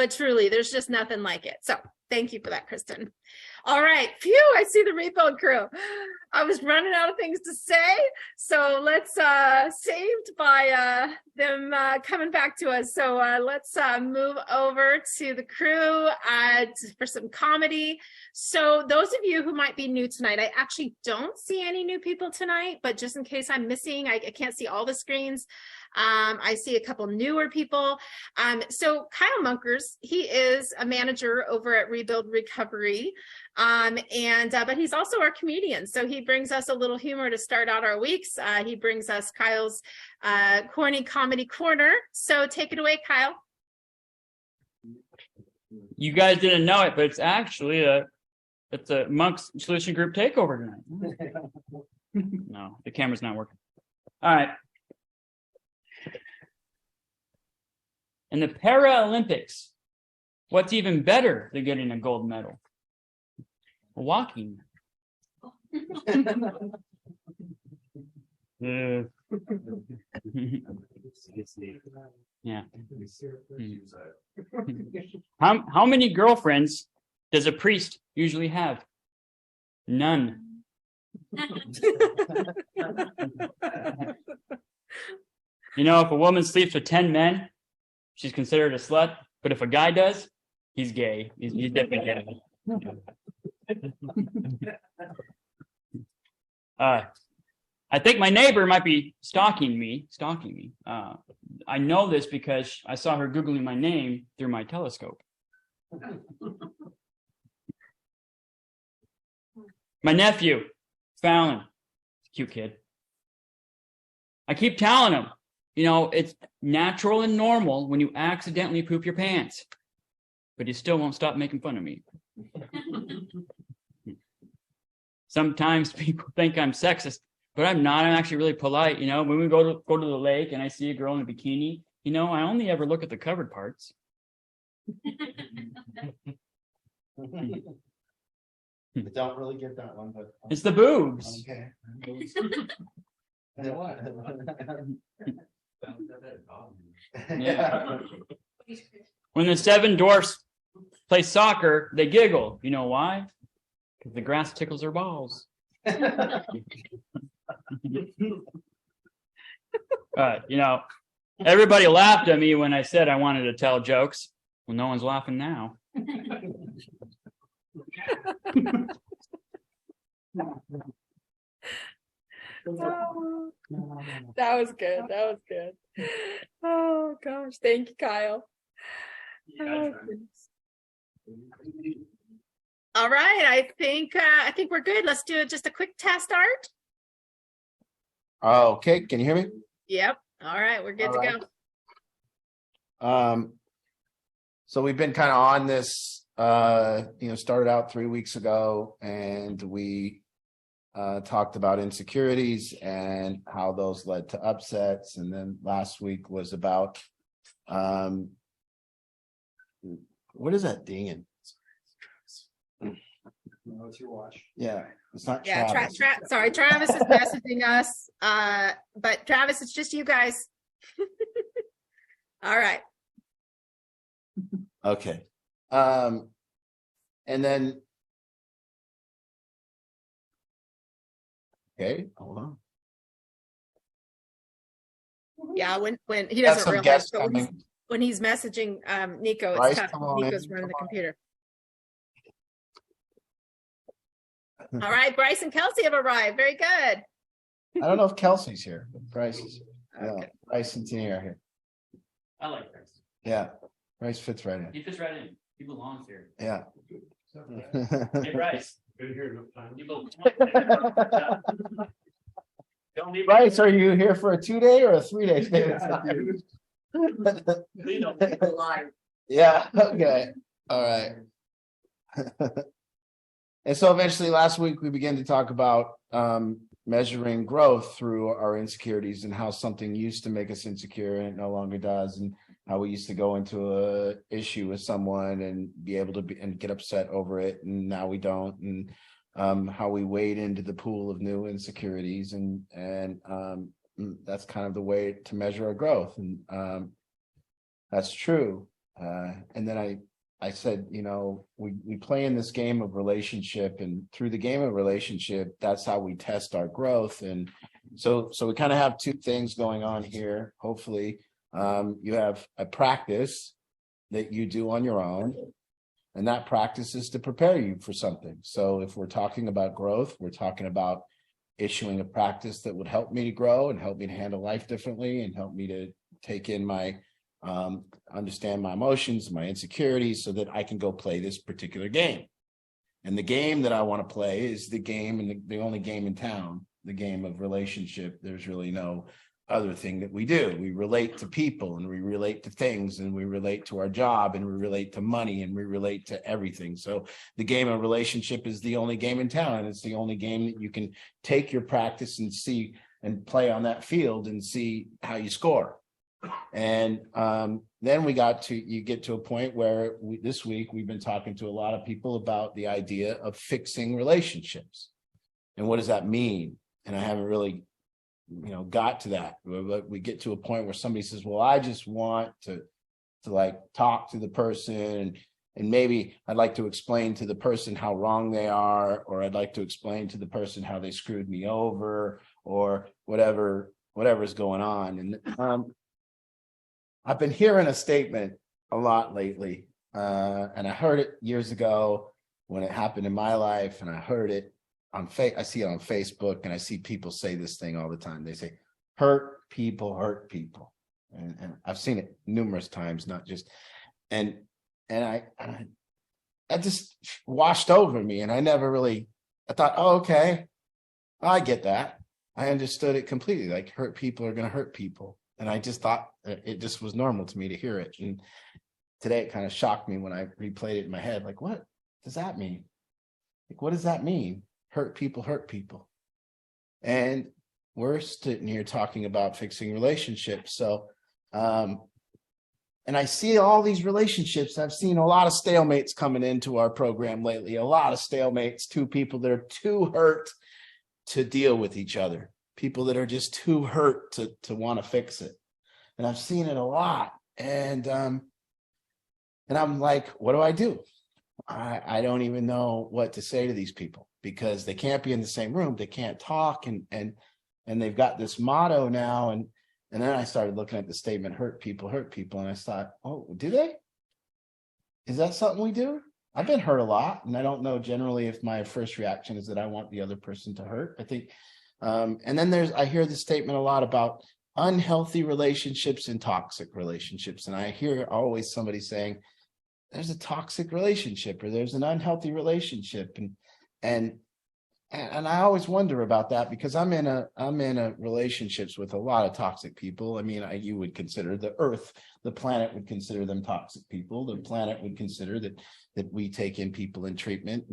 but truly, there's just nothing like it. So thank you for that, Kristen. All right. Phew, I see the rebuild crew. I was running out of things to say. So let's, saved by them coming back to us. So let's move over to the crew for some comedy. So those of you who might be new tonight, I actually don't see any new people tonight, but just in case I'm missing, I can't see all the screens. I see a couple newer people. So Kyle Munkers, he is a manager over at Rebuild Recovery. But he's also our comedian. So he brings us a little humor to start out our weeks. He brings us Kyle's corny comedy corner. So take it away, Kyle. You guys didn't know it, but it's actually a Monk's Solution Group takeover tonight. No, the camera's not working. All right. In the Paralympics, what's even better than getting a gold medal? Walking. Yeah. How many girlfriends does a priest usually have? None. You know, if a woman sleeps with 10 men, she's considered a slut. But if a guy does, he's gay. He's definitely gay. I think my neighbor might be stalking me. I know this because I saw her Googling my name through my telescope. My nephew, Fallon, cute kid. I keep telling him, you know, it's natural and normal when you accidentally poop your pants, but he still won't stop making fun of me. Sometimes people think I'm sexist, but I'm not. I'm actually really polite. You know, when we go to the lake and I see a girl in a bikini, you know, I only ever look at the covered parts. I don't really get that one, but it's the boobs. Okay. Yeah. When the seven dwarfs play soccer, they giggle. You know why? Because the grass tickles their balls. You know, everybody laughed at me when I said I wanted to tell jokes. Well, no one's laughing now. Oh, that was good. Oh gosh, thank you, Kyle. Oh, all right, I think we're good. Let's do just a quick test, Art. Okay, can you hear me? Yep. All right, we're good to go. So we've been kind of on this, started out 3 weeks ago, and we talked about insecurities and how those led to upsets. And then last week was about, what is that dinging? No, it's your watch. Yeah, it's not Travis. Sorry, Travis is messaging us. But Travis, it's just you guys. All right. Okay. And then okay, hold on. Yeah, when he doesn't realize, but coming. When he's messaging Nico, Bryce, it's tough. Nico's running the computer. All right, Bryce and Kelsey have arrived. Very good. I don't know if Kelsey's here, but Bryce is here. Okay. Yeah, Bryce and Tina are here. I like Bryce. Yeah, Bryce fits right in. He fits right in. He belongs here. Yeah. Hey, Bryce. Been here enough time. Don't leave. Bryce, are you here for a 2-day or a 3-day stay? Yeah, okay. All right. And so eventually last week we began to talk about measuring growth through our insecurities and how something used to make us insecure and it no longer does, and how we used to go into a issue with someone and be able to and get upset over it, and now we don't, and how we wade into the pool of new insecurities, and that's kind of the way to measure our growth, and that's true. And then I said, we play in this game of relationship, and through the game of relationship, that's how we test our growth. And so we kind of have two things going on here. Hopefully, you have a practice that you do on your own, and that practice is to prepare you for something. So if we're talking about growth, we're talking about issuing a practice that would help me to grow and help me to handle life differently and help me to take in my understand my emotions, my insecurities, so that I can go play this particular game. And the game that I want to play is the game, and the only game in town, the game of relationship. There's really no other thing that we do. We relate to people, and we relate to things, and we relate to our job, and we relate to money, and we relate to everything. So the game of relationship is the only game in town, and it's the only game that you can take your practice and see and play on that field and see how you score. And then you get to a point where this week we've been talking to a lot of people about the idea of fixing relationships. And what does that mean? And I haven't really, got to that. But we get to a point where somebody says, well, I just want to like talk to the person, and maybe I'd like to explain to the person how wrong they are, or I'd like to explain to the person how they screwed me over, or whatever's going on. And I've been hearing a statement a lot lately, and I heard it years ago when it happened in my life, and I heard it I see it on Facebook, and I see people say this thing all the time. They say, hurt people, and I've seen it numerous times, not just, and I just washed over me, and I thought, oh, okay, I get that. I understood it completely. Like, hurt people are going to hurt people. And I just thought it just was normal to me to hear it. And today it kind of shocked me when I replayed it in my head. Like, what does that mean? Like, what does that mean? Hurt people, hurt people. And we're sitting here talking about fixing relationships. So, and I see all these relationships. I've seen a lot of stalemates coming into our program lately, a lot of stalemates, two people that are too hurt to deal with each other. People that are just too hurt to want to fix it. And I've seen it a lot. And I'm like, what do I do? I don't even know what to say to these people, because they can't be in the same room. They can't talk. And they've got this motto now. And then I started looking at the statement, hurt people. And I thought, oh, do they? Is that something we do? I've been hurt a lot. And I don't know generally if my first reaction is that I want the other person to hurt. I think and then I hear the statement a lot about unhealthy relationships and toxic relationships. And I hear always somebody saying, there's a toxic relationship, or there's an unhealthy relationship. And I always wonder about that, because I'm in a relationships with a lot of toxic people. I mean, you would consider the planet would consider them toxic people. The planet would consider that we take in people in treatment,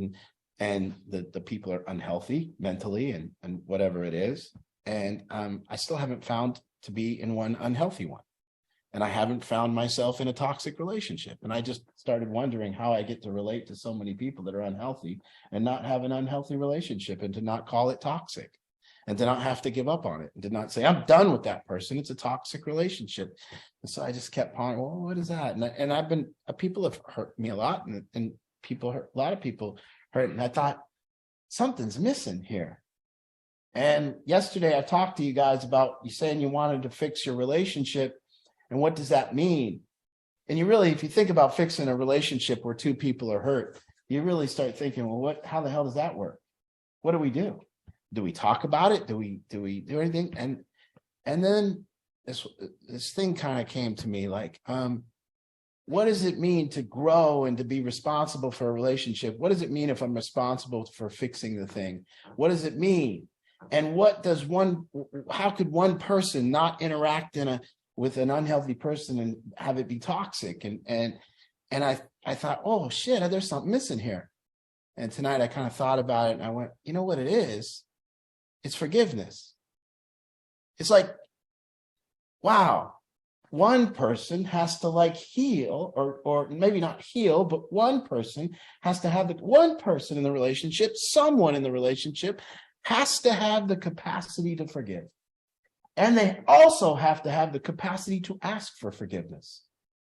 and the people are unhealthy mentally and whatever it is. And I still haven't found to be in one unhealthy one. And I haven't found myself in a toxic relationship. And I just started wondering how I get to relate to so many people that are unhealthy and not have an unhealthy relationship, and to not call it toxic, and to not have to give up on it, and to not say, I'm done with that person. It's a toxic relationship. And so I just kept pondering, well, what is that? And I've been, people have hurt me a lot, and a lot of people hurt. And I thought, something's missing here. And yesterday I talked to you guys about you saying you wanted to fix your relationship. And what does that mean? And you really, if you think about fixing a relationship where two people are hurt, you really start thinking, well, how the hell does that work? What do we do? Do we talk about it? Do we do anything? And then this thing kind of came to me like, what does it mean to grow and to be responsible for a relationship? What does it mean if I'm responsible for fixing the thing? What does it mean? And how could one person not interact with an unhealthy person and have it be toxic? And I thought, oh shit, there's something missing here. And tonight I kind of thought about it, and I went, you know what it is? It's forgiveness. It's like, wow, one person has to heal, or maybe not heal, but one person has to have one person in the relationship, someone in the relationship has to have the capacity to forgive. And they also have to have the capacity to ask for forgiveness.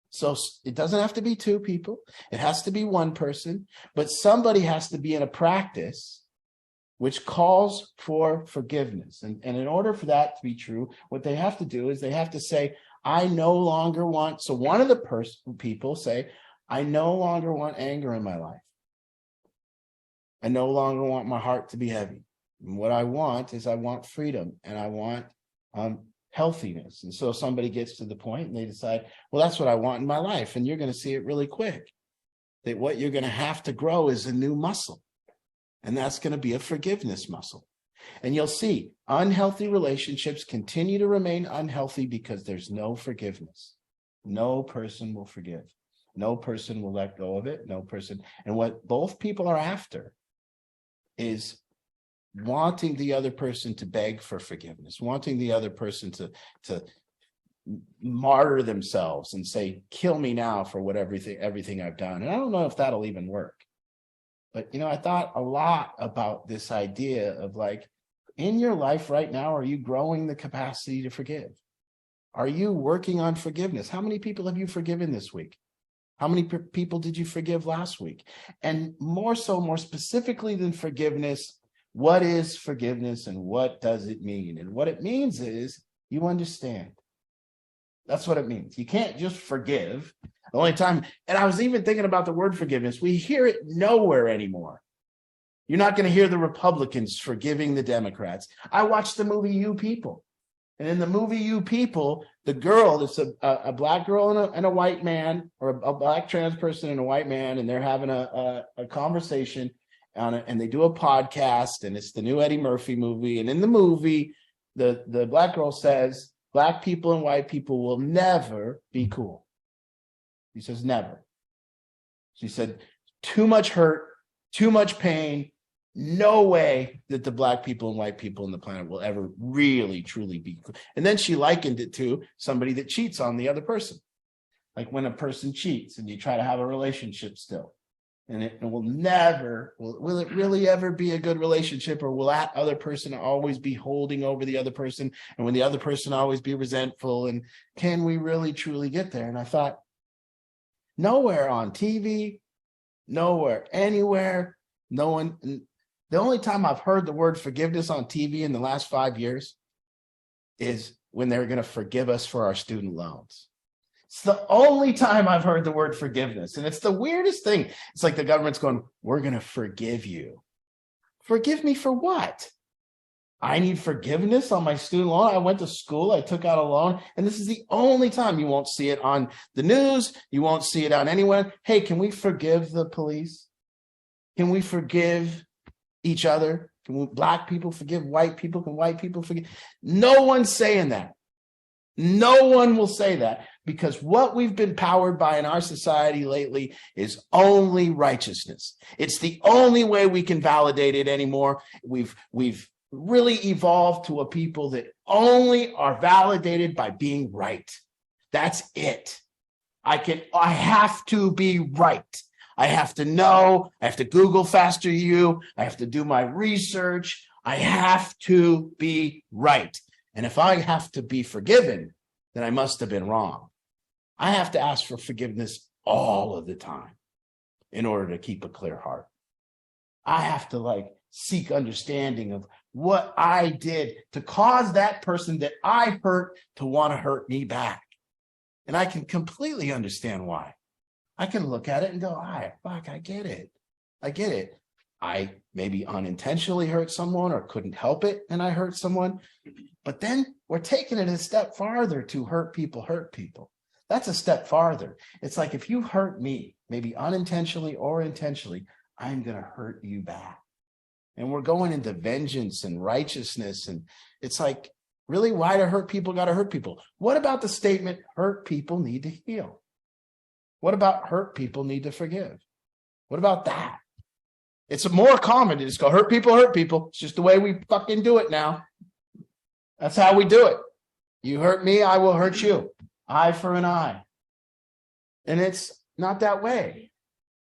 So it doesn't have to be two people. It has to be one person, but somebody has to be in a practice which calls for forgiveness. And in order for that to be true, what they have to do is they have to say, I no longer want, so one of the people say, I no longer want anger in my life. I no longer want my heart to be heavy. And what I want is I want freedom and I want healthiness. And so somebody gets to the point and they decide, well, that's what I want in my life. And you're going to see it really quick. That what you're going to have to grow is a new muscle. And that's going to be a forgiveness muscle. And you'll see unhealthy relationships continue to remain unhealthy because there's no forgiveness. No person will forgive. No person will let go of it. No person. And what both people are after is wanting the other person to beg for forgiveness, wanting the other person to martyr themselves and say, kill me now for everything I've done. And I don't know if that'll even work. But, I thought a lot about this idea of like, in your life right now, are you growing the capacity to forgive? Are you working on forgiveness? How many people have you forgiven this week? How many people did you forgive last week? And more specifically than forgiveness, what is forgiveness and what does it mean? And what it means is you understand. That's what it means. You can't just forgive. The only time, and I was even thinking about the word forgiveness, we hear it nowhere anymore. You're not going to hear the Republicans forgiving the Democrats. I watched the movie You People. And in the movie You People, the girl, it's a black girl and a white man, or a black trans person and a white man, and they're having a conversation on it, and they do a podcast, and it's the new Eddie Murphy movie. And in the movie, the black girl says, Black people and white people will never be cool. She says, never. She said, too much hurt, too much pain. No way that the Black people and white people on the planet will ever really, truly be cool. And then she likened it to somebody that cheats on the other person. Like when a person cheats and you try to have a relationship still. And it will never, will it really ever be a good relationship, or will that other person always be holding over the other person? And will the other person always be resentful? And can we really truly get there? And I thought, nowhere on TV, nowhere, anywhere, no one. The only time I've heard the word forgiveness on TV in the last 5 years is when they're going to forgive us for our student loans. It's the only time I've heard the word forgiveness. And it's the weirdest thing. It's like the government's going, we're going to forgive you. Forgive me for what? I need forgiveness on my student loan. I went to school. I took out a loan. And this is the only time. You won't see it on the news. You won't see it on anywhere. Hey, can we forgive the police? Can we forgive each other? Can Black people forgive white people? Can white people forgive? No one's saying that. No one will say that, because what we've been powered by in our society lately is only righteousness. It's the only way we can validate it anymore. We've really evolved to a people that only are validated by being right. That's it. I have to be right. I have to know. I have to Google faster you. I have to do my research. I have to be right. And if I have to be forgiven, then I must have been wrong. I have to ask for forgiveness all of the time in order to keep a clear heart. I have to seek understanding of what I did to cause that person that I hurt to want to hurt me back. And I can completely understand why. I can look at it and go, I get it. I get it. I maybe unintentionally hurt someone or couldn't help it and I hurt someone. But then we're taking it a step farther to hurt people. That's a step farther. It's like, if you hurt me, maybe unintentionally or intentionally, I'm going to hurt you back. And we're going into vengeance and righteousness. And it's like, really, why do hurt people got to hurt people? What about the statement, hurt people need to heal? What about hurt people need to forgive? What about that? It's more common to just go, hurt people, hurt people. It's just the way we fucking do it now. That's how we do it. You hurt me, I will hurt you. Eye for an eye. And it's not that way.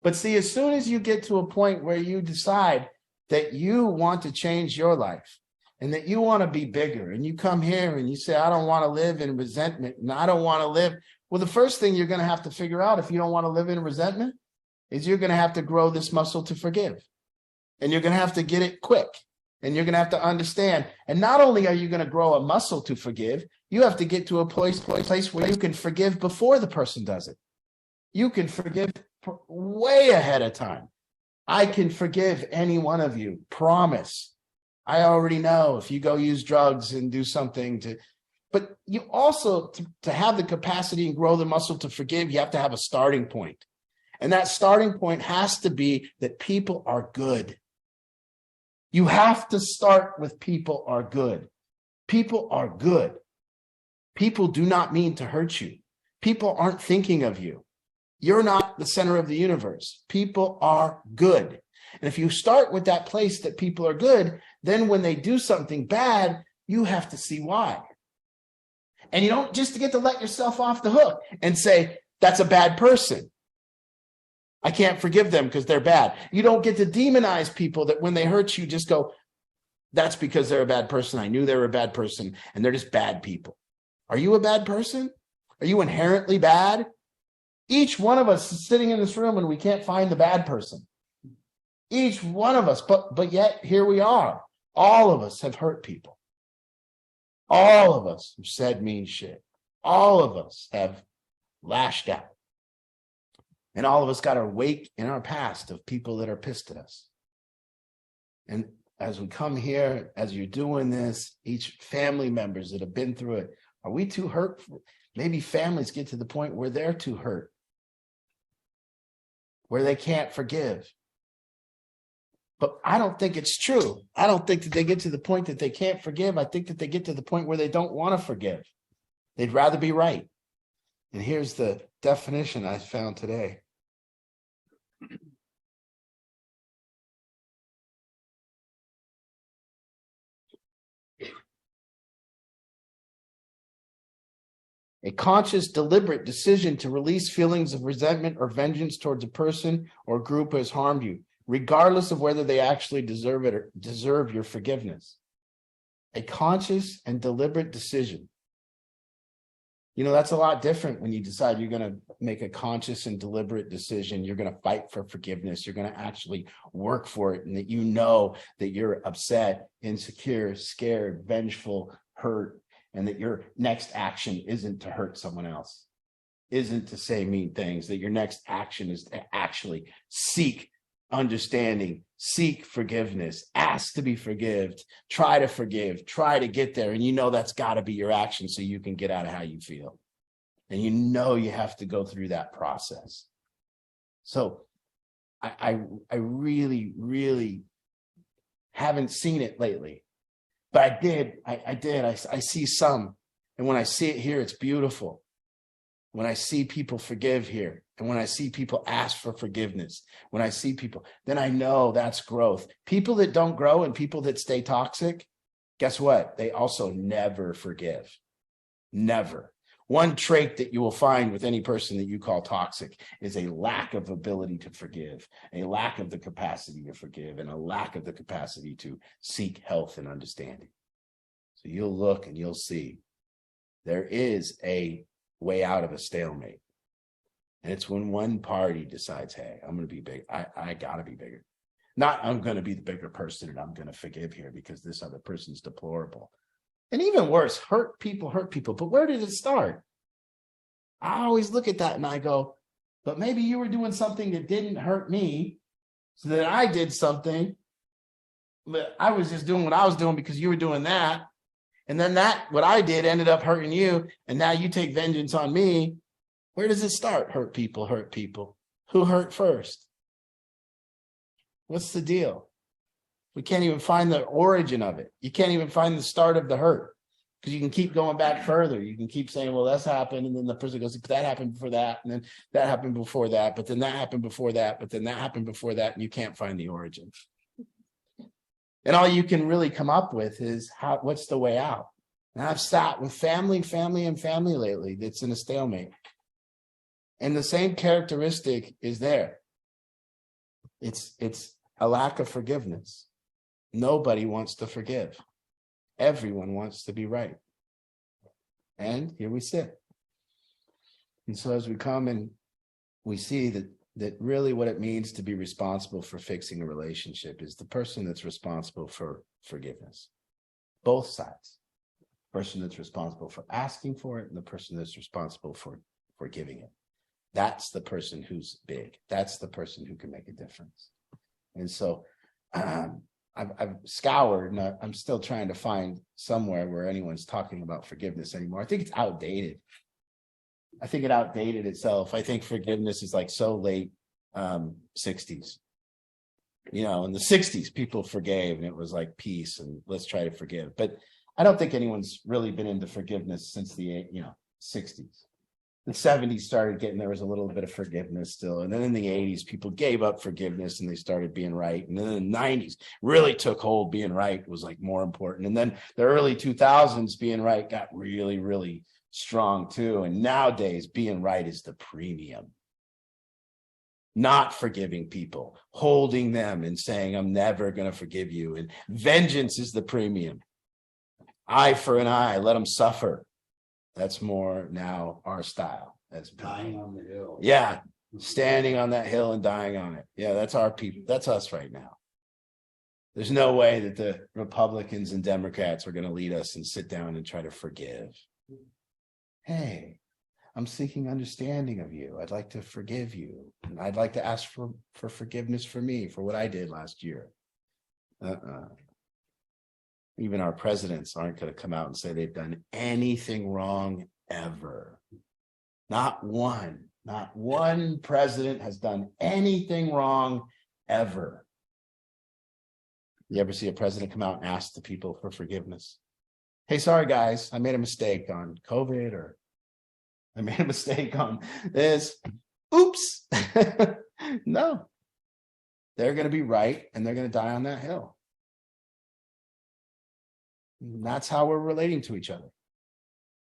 But see, as soon as you get to a point where you decide that you want to change your life and that you want to be bigger, and you come here and you say, I don't want to live in resentment, and I don't want to live Well, the first thing you're going to have to figure out if you don't want to live in resentment is you're going to have to grow this muscle to forgive. And you're going to have to get it quick. And you're going to have to understand. And not only are you going to grow a muscle to forgive, you have to get to a place where you can forgive before the person does it. You can forgive way ahead of time. I can forgive any one of you. Promise. I already know if you go use drugs and do something to, but you also, to have the capacity and grow the muscle to forgive, you have to have a starting point. And that starting point has to be that people are good. You have to start with people are good. People are good. People do not mean to hurt you. People aren't thinking of you. You're not the center of the universe. People are good. And if you start with that place that people are good, then when they do something bad, you have to see why. And you don't just get to let yourself off the hook and say, that's a bad person. I can't forgive them because they're bad. You don't get to demonize people that when they hurt you, just go, that's because they're a bad person. I knew they were a bad person and they're just bad people. Are you a bad person? Are you inherently bad? Each one of us is sitting in this room and we can't find the bad person. Each one of us, but yet here we are. All of us have hurt people. All of us have said mean shit. All of us have lashed out. And all of us got our wake in our past of people that are pissed at us. And as we come here, as you're doing this, each family members that have been through it, are we too hurt? Maybe families get to the point where they're too hurt, where they can't forgive. But I don't think it's true. I don't think that they get to the point that they can't forgive. I think that they get to the point where they don't want to forgive. They'd rather be right. And here's the definition I found today. A conscious, deliberate decision to release feelings of resentment or vengeance towards a person or group who has harmed you, regardless of whether they actually deserve it or deserve your forgiveness. A conscious and deliberate decision. You know, that's a lot different when you decide you're going to make a conscious and deliberate decision. You're going to fight for forgiveness. You're going to actually work for it, and that you know that you're upset, insecure, scared, vengeful, hurt, and that your next action isn't to hurt someone else, isn't to say mean things, that your next action is to actually seek understanding, seek forgiveness, ask to be forgiven, try to forgive, try to get there. And you know that's got to be your action so you can get out of how you feel. And you know you have to go through that process. So I really, really haven't seen it lately. But I did. I see some. And when I see it here, it's beautiful. When I see people forgive here, and when I see people ask for forgiveness, when I see people, then I know that's growth. People that don't grow and people that stay toxic, guess what? They also never forgive. Never. One trait that you will find with any person that you call toxic is a lack of ability to forgive, a lack of the capacity to forgive, and a lack of the capacity to seek health and understanding. So you'll look and you'll see there is a way out of a stalemate. And it's when one party decides, hey, I'm going to be big. I got to be bigger. Not I'm going to be the bigger person and I'm going to forgive here because this other person's deplorable. And even worse, hurt people. But where did it start? I always look at that and I go, but maybe you were doing something that didn't hurt me. So that I did something, but I was just doing what I was doing because you were doing that. And then what I did ended up hurting you. And now you take vengeance on me. Where does it start? Hurt people. Who hurt first? What's the deal? We can't even find the origin of it. You can't even find the start of the hurt because you can keep going back further. You can keep saying, well, that's happened. And then the person goes, that happened before that. And then that happened before that. But then that happened before that. But then that happened before that. And you can't find the origin. And all you can really come up with is what's the way out? And I've sat with family lately that's in a stalemate. And the same characteristic is there. It's a lack of forgiveness. Nobody wants to forgive. Everyone wants to be right. And here we sit. And so as we come and we see that really what it means to be responsible for fixing a relationship is the person that's responsible for forgiveness. Both sides. The person that's responsible for asking for it and the person that's responsible for giving it. That's the person who's big. That's the person who can make a difference. And so I've scoured, and I'm still trying to find somewhere where anyone's talking about forgiveness anymore. I think it's outdated. I think it outdated itself. I think forgiveness is like so late 60s. You know, in the 60s, people forgave and it was like peace and let's try to forgive. But I don't think anyone's really been into forgiveness since the 60s. The 70s started getting, there was a little bit of forgiveness still. And then in the 80s, people gave up forgiveness and they started being right. And then in the 90s really took hold. Being right was like more important. And then the early 2000s, being right got really, really strong too. And nowadays, being right is the premium. Not forgiving people, holding them and saying, I'm never going to forgive you. And vengeance is the premium. Eye for an eye, let them suffer. That's more now our style. That's Dying on the hill. Yeah, standing on that hill and dying on it. Yeah, that's our people. That's us right now. There's no way that the Republicans and Democrats are going to lead us and sit down and try to forgive. Hey, I'm seeking understanding of you. I'd like to forgive you. And I'd like to ask for forgiveness for me for what I did last year. Even our presidents aren't going to come out and say they've done anything wrong ever. Not one president has done anything wrong ever. You ever see a president come out and ask the people for forgiveness? Hey, sorry guys, I made a mistake on COVID, or I made a mistake on this. Oops. No, they're going to be right and they're going to die on that hill. And that's how we're relating to each other.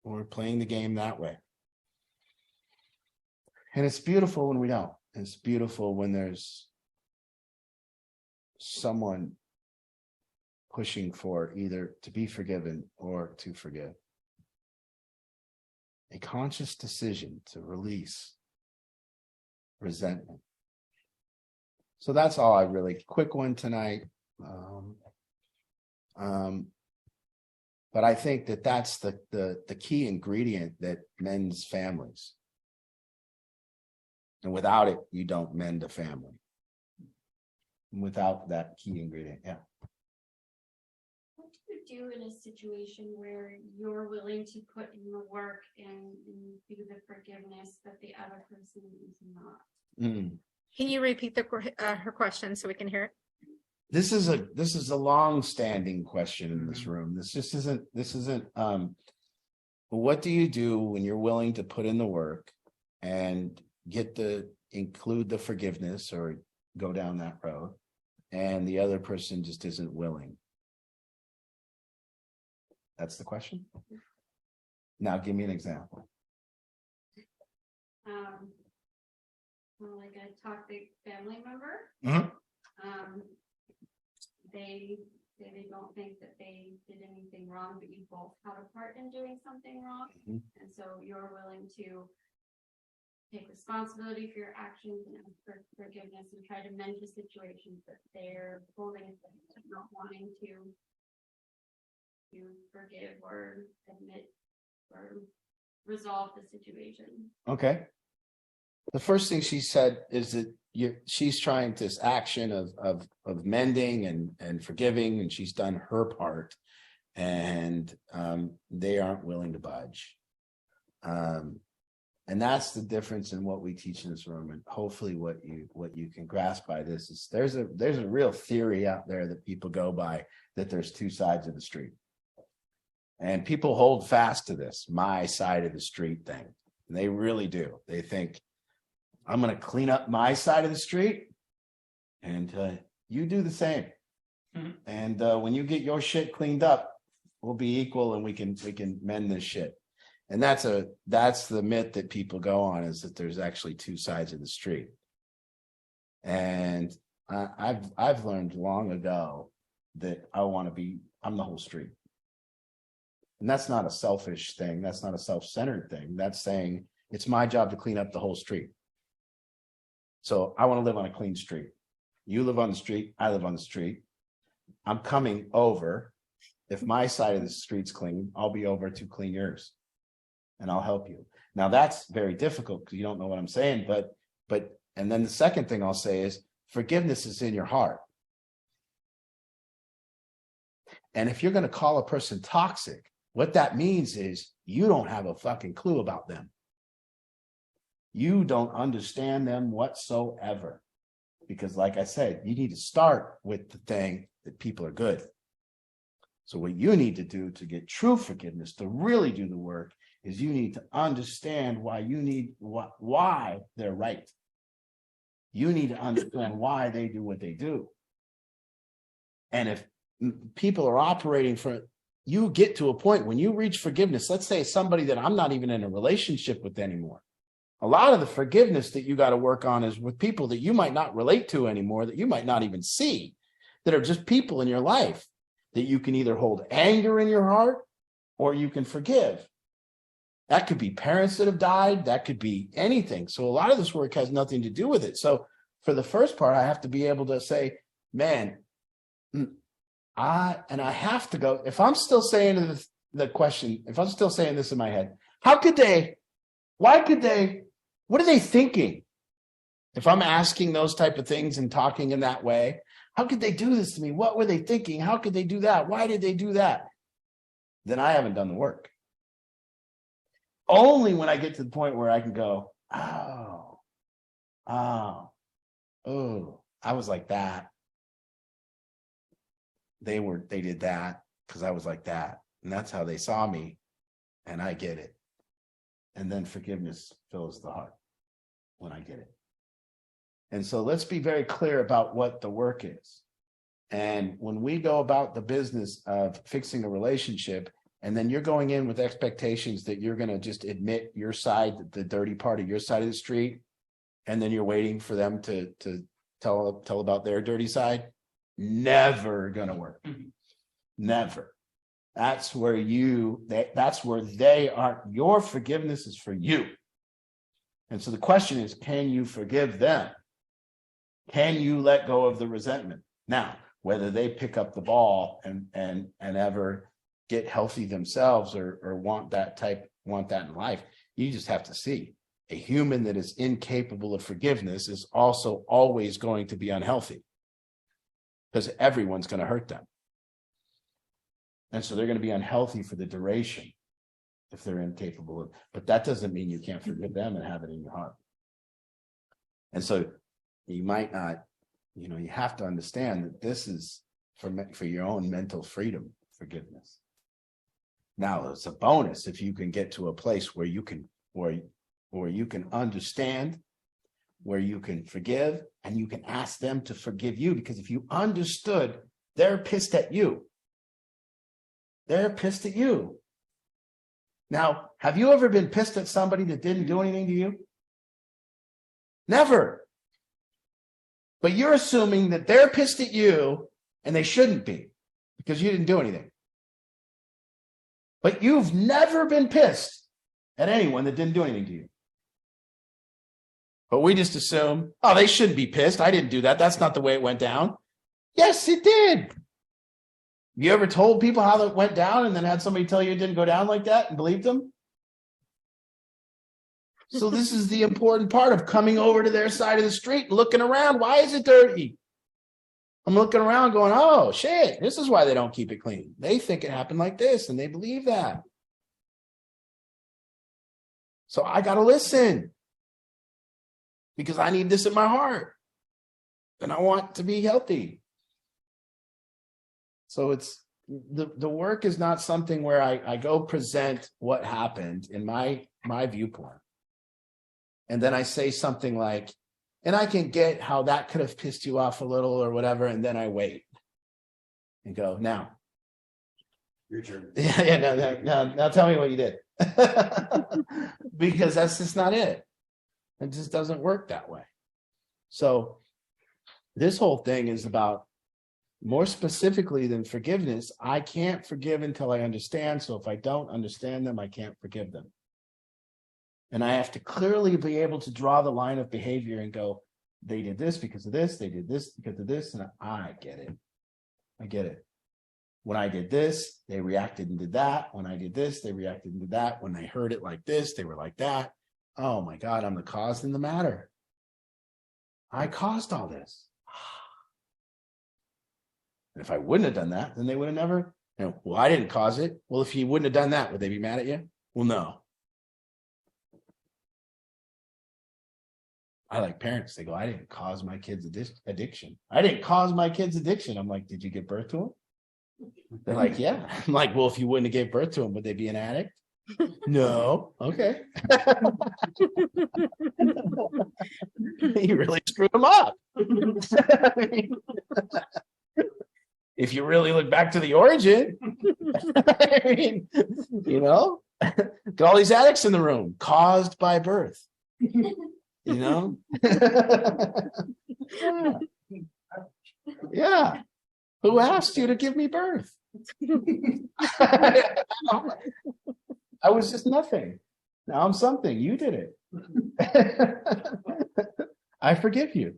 We're playing the game that way. And it's beautiful when we don't. It's beautiful when there's someone pushing for either to be forgiven or to forgive. A conscious decision to release resentment. So that's all I really, quick one tonight. But I think that that's the key ingredient that mends families. And without it, you don't mend a family. Without that key ingredient, yeah. What do you do in a situation where you're willing to put in the work and do the forgiveness, but the other person is not? Can you repeat her question so we can hear it? This is a long-standing question in this room. This isn't what do you do when you're willing to put in the work and include the forgiveness or go down that road, and the other person just isn't willing? That's the question. Now give me an example. Well, like I talked to a family member. Mm-hmm. They don't think that they did anything wrong, but you both had a part in doing something wrong. Mhm. And so you're willing to take responsibility for your actions and ask for forgiveness and try to mend the situation, but they're holding to not wanting to forgive or admit or resolve the situation. Okay. The first thing she said is that she's trying this action of mending and forgiving, and she's done her part, and they aren't willing to budge. And that's the difference in what we teach in this room. And hopefully what you can grasp by this is there's a real theory out there that people go by, that there's two sides of the street. And people hold fast to this, my side of the street thing. And they really do. They think, I'm going to clean up my side of the street, and you do the same. Mm-hmm. And when you get your shit cleaned up, we'll be equal, and we can mend this shit. And that's the myth that people go on, is that there's actually two sides of the street. And I've learned long ago that I'm the whole street. And that's not a selfish thing. That's not a self-centered thing. That's saying, It's my job to clean up the whole street. So I want to live on a clean street. You live on the street. I live on the street. I'm coming over. If my side of the street's clean, I'll be over to clean yours and I'll help you. Now that's very difficult because you don't know what I'm saying, but, and then the second thing I'll say is forgiveness is in your heart. And if you're going to call a person toxic, what that means is you don't have a fucking clue about them. You don't understand them whatsoever. Because like I said, you need to start with the thing that people are good. So what you need to do to get true forgiveness, to really do the work, is you need to understand why they're right. You need to understand why they do what they do. And if people are operating for, you get to a point when you reach forgiveness, let's say somebody that I'm not even in a relationship with anymore. A lot of the forgiveness that you got to work on is with people that you might not relate to anymore, that you might not even see, that are just people in your life that you can either hold anger in your heart or you can forgive. That could be parents that have died. That could be anything. So a lot of this work has nothing to do with it. So for the first part, I have to be able to say, man, I have to go, if I'm still saying the question, if I'm still saying this in my head, what are they thinking? If I'm asking those type of things and talking in that way, how could they do this to me? What were they thinking? How could they do that? Why did they do that? Then I haven't done the work. Only when I get to the point where I can go, oh, I was like that. They did that because I was like that. And that's how they saw me. And I get it. And then forgiveness fills the heart when I get it. And so let's be very clear about what the work is. And when we go about the business of fixing a relationship, and then you're going in with expectations that you're going to just admit your side, the dirty part of your side of the street, and then you're waiting for them to tell about their dirty side, never going to work. Never. That's where they aren't. Your forgiveness is for you. And so the question is, can you forgive them? Can you let go of the resentment? Now, whether they pick up the ball and ever get healthy themselves or want that in life, you just have to see. A human that is incapable of forgiveness is also always going to be unhealthy because everyone's going to hurt them. And so they're going to be unhealthy for the duration if they're incapable of, but that doesn't mean you can't forgive them and have it in your heart. And so you might not, you have to understand that this is for your own mental freedom, forgiveness. Now it's a bonus if you can get to a place where you can, where you can understand, where you can forgive, and you can ask them to forgive you. Because if you understood, they're pissed at you. They're pissed at you. Now, have you ever been pissed at somebody that didn't do anything to you? Never. But you're assuming that they're pissed at you and they shouldn't be because you didn't do anything. But you've never been pissed at anyone that didn't do anything to you. But we just assume, oh, they shouldn't be pissed. I didn't do that. That's not the way it went down. Yes, it did. You ever told people how that went down and then had somebody tell you it didn't go down like that and believed them? So this is the important part of coming over to their side of the street and looking around. Why is it dirty? I'm looking around going, oh, shit, this is why they don't keep it clean. They think it happened like this and they believe that. So I got to listen because I need this in my heart and I want to be healthy. So it's the work is not something where I go present what happened in my viewpoint. And then I say something like, and I can get how that could have pissed you off a little or whatever. And then I wait and go, now. Your turn. Now tell me what you did. Because that's just not it. It just doesn't work that way. So this whole thing is about, more specifically than forgiveness, I can't forgive until I understand. So if I don't understand them, I can't forgive them. And I have to clearly be able to draw the line of behavior and go, they did this because of this, they did this because of this, and I get it. I get it. When I did this, they reacted and did that. When I did this, they reacted and did that. When they heard it like this, they were like that. Oh my God, I'm the cause and the matter. I caused all this. And if I wouldn't have done that, then they would have never, well, I didn't cause it. Well, if you wouldn't have done that, would they be mad at you? Well, no. I like parents. They go, I didn't cause my kids addiction. I didn't cause my kids addiction. I'm like, did you give birth to them? They're like, yeah. I'm like, well, if you wouldn't have gave birth to them, would they be an addict? No. Okay. You really screwed them up. If you really look back to the origin, I mean, get all these addicts in the room, caused by birth. Yeah. Yeah. Who asked you to give me birth? I was just nothing. Now I'm something. You did it. I forgive you.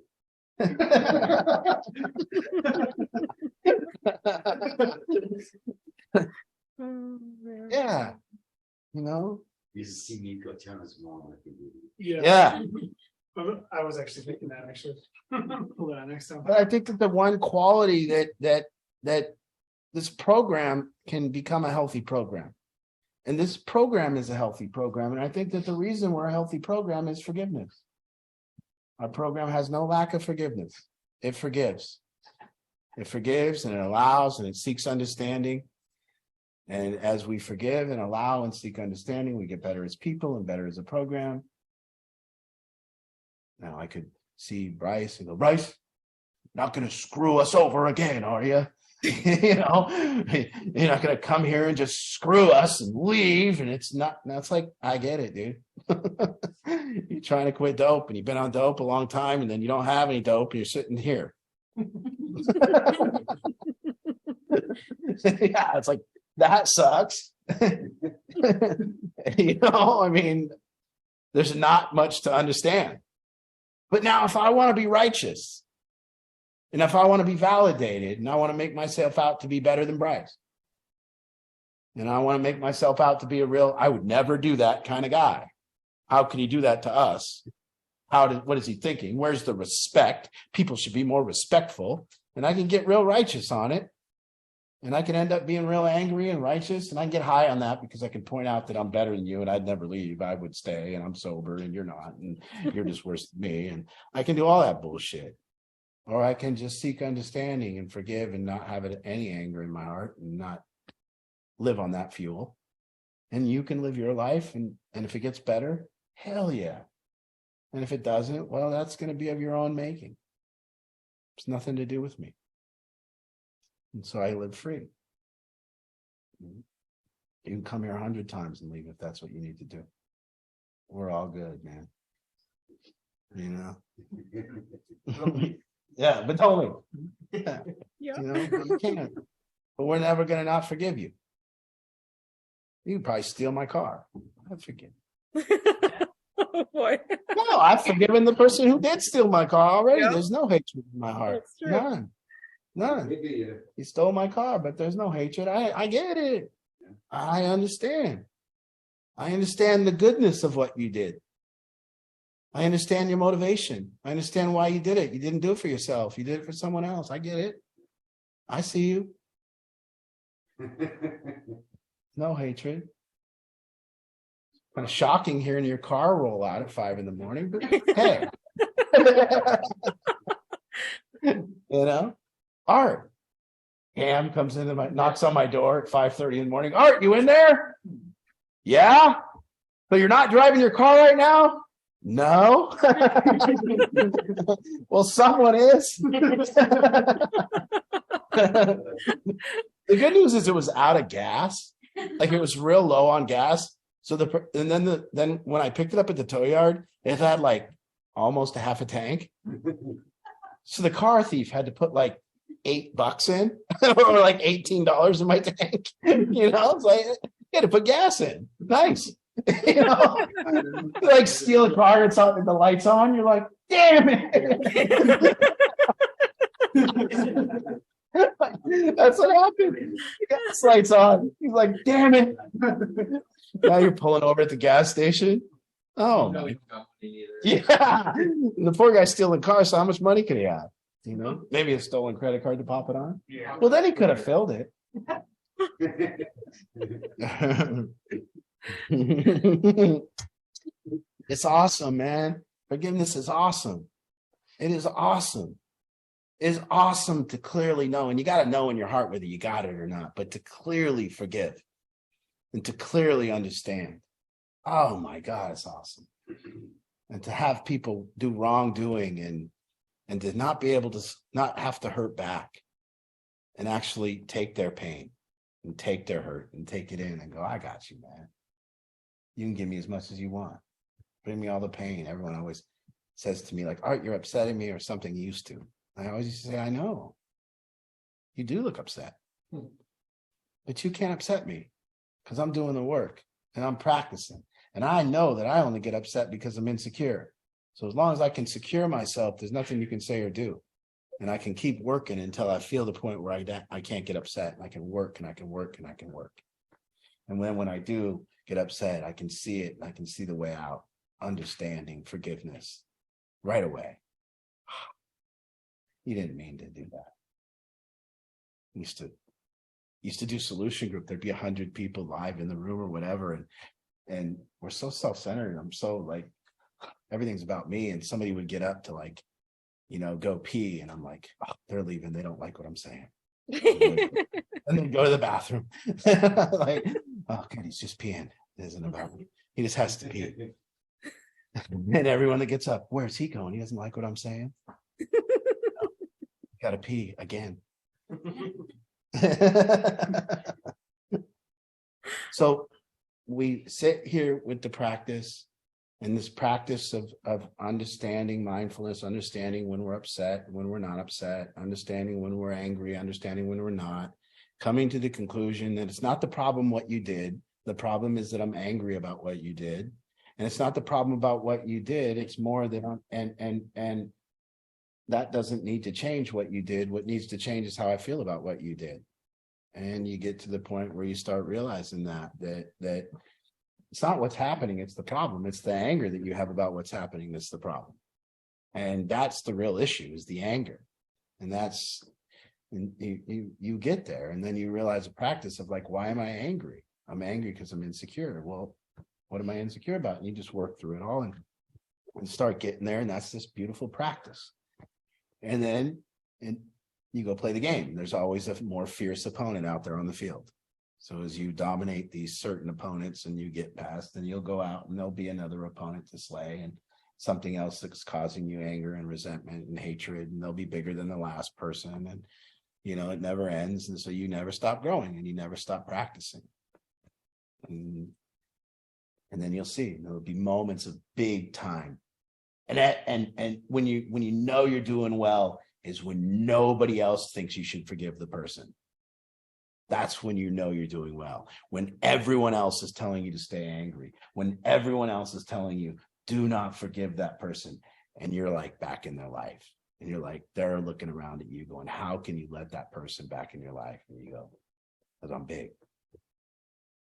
Yeah. You see Nico tell his mom. Yeah. I was actually thinking that pull that next time. But I think that the one quality that this program can become a healthy program. And this program is a healthy program. And I think that the reason we're a healthy program is forgiveness. Our program has no lack of forgiveness. It forgives. It forgives and it allows and it seeks understanding. And as we forgive and allow and seek understanding, we get better as people and better as a program. Now I could see Bryce and go, Bryce, not going to screw us over again, are you? You're not going to come here and just screw us and leave. And it's not, that's like, I get it, dude. You're trying to quit dope and you've been on dope a long time and then you don't have any dope and you're sitting here. Yeah, it's like, that sucks. I mean, there's not much to understand. But now if I want to be righteous, and if I want to be validated, and I want to make myself out to be better than Bryce, and I want to make myself out to be I would never do that kind of guy. How could he do that to us? What is he thinking? Where's the respect? People should be more respectful. And I can get real righteous on it. And I can end up being real angry and righteous. And I can get high on that because I can point out that I'm better than you and I'd never leave. I would stay and I'm sober and you're not. And you're just worse than me. And I can do all that bullshit. Or I can just seek understanding and forgive and not have any anger in my heart and not live on that fuel. And you can live your life. And if it gets better, hell yeah. And if it doesn't, well, that's going to be of your own making. It's nothing to do with me. And so I live free. You can come here 100 times and leave if that's what you need to do. We're all good, man. Yeah, but don't leave. Yeah. But you can't. But we're never going to not forgive you. You can probably steal my car. I forgive. Oh boy. No, I've forgiven the person who did steal my car already. Yeah. There's no hatred in my heart. That's true. None. He stole my car, but there's no hatred. I get it. I understand. I understand the goodness of what you did. I understand your motivation. I understand why you did it. You didn't do it for yourself. You did it for someone else. I get it. I see you. No hatred. Kind of shocking hearing your car roll out at 5 a.m, but hey. Art. Cam comes in, knocks on my door at 5:30 in the morning. Art, you in there? Yeah. So you're not driving your car right now? No. Well, someone is. The good news is it was out of gas. Like it was real low on gas. So then when I picked it up at the tow yard, it had like almost a half a tank. So the car thief had to put like $8 in or like $18 in my tank. It's like you had to put gas in. Nice. You know, you like steal a car, it's on, the lights on, you're like, damn it. That's what happened. The gas lights on. He's like, damn it. Now you're pulling over at the gas station. Oh, No, my- we don't got money either. yeah. The poor guy stealing cars. So how much money could he have? You know, maybe a stolen credit card to pop it on. Yeah. Well, then he could have filled it. It's awesome, man. Forgiveness is awesome. It is awesome. It is awesome to clearly know, and you got to know in your heart whether you got it or not, but to clearly forgive and to clearly understand. Oh my God, it's awesome. And to have people do wrongdoing and to not be able to not have to hurt back and actually take their pain and take their hurt and take it in and go, I got you, man. You can give me as much as you want. Bring me all the pain. Everyone always says to me, like, Art, you're upsetting me or something you used to. I always used to say, I know. You do look upset. But you can't upset me because I'm doing the work and I'm practicing. And I know that I only get upset because I'm insecure. So as long as I can secure myself, there's nothing you can say or do. And I can keep working until I feel the point where I can't get upset. And I can work and I can work and I can work. And then when I do get upset, I can see it. And I can see the way out, understanding, forgiveness right away. You didn't mean to do that. Used to do solution group. There'd be 100 people live in the room or whatever. And we're so self-centered. I'm so like, everything's about me. And somebody would get up to like, you know, go pee. And I'm like, oh, they're leaving. They don't like what I'm saying. And then go to the bathroom. Like, oh, good. He's just peeing. It isn't about me. He just has to pee. And everyone that gets up, where's he going? He doesn't like what I'm saying. Got to pee again. So we sit here with the practice and this practice of understanding mindfulness, understanding when we're upset, when we're not upset, understanding when we're angry, understanding when we're not, coming to the conclusion that it's not the problem what you did. The problem is that I'm angry about what you did. And it's not the problem about what you did. It's more that and that doesn't need to change what you did. What needs to change is how I feel about what you did. And you get to the point where you start realizing that it's not what's happening, it's the problem. It's the anger that you have about what's happening that's the problem. And that's the real issue, is the anger. And that's, and you get there, and then you realize a practice of like, why am I angry? I'm angry because I'm insecure. Well, what am I insecure about? And you just work through it all and start getting there. And that's this beautiful practice. And then you go play the game. There's always a more fierce opponent out there on the field. So as you dominate these certain opponents and you get past, then you'll go out and there'll be another opponent to slay and something else that's causing you anger and resentment and hatred, and they'll be bigger than the last person. And, you know, it never ends. And so you never stop growing and you never stop practicing. And then you'll see there'll be moments of big time. And when you know you're doing well is when nobody else thinks you should forgive the person. That's when you know you're doing well. When everyone else is telling you to stay angry, when everyone else is telling you, do not forgive that person. And you're like back in their life. And you're like, they're looking around at you going, how can you let that person back in your life? And you go, because I'm big.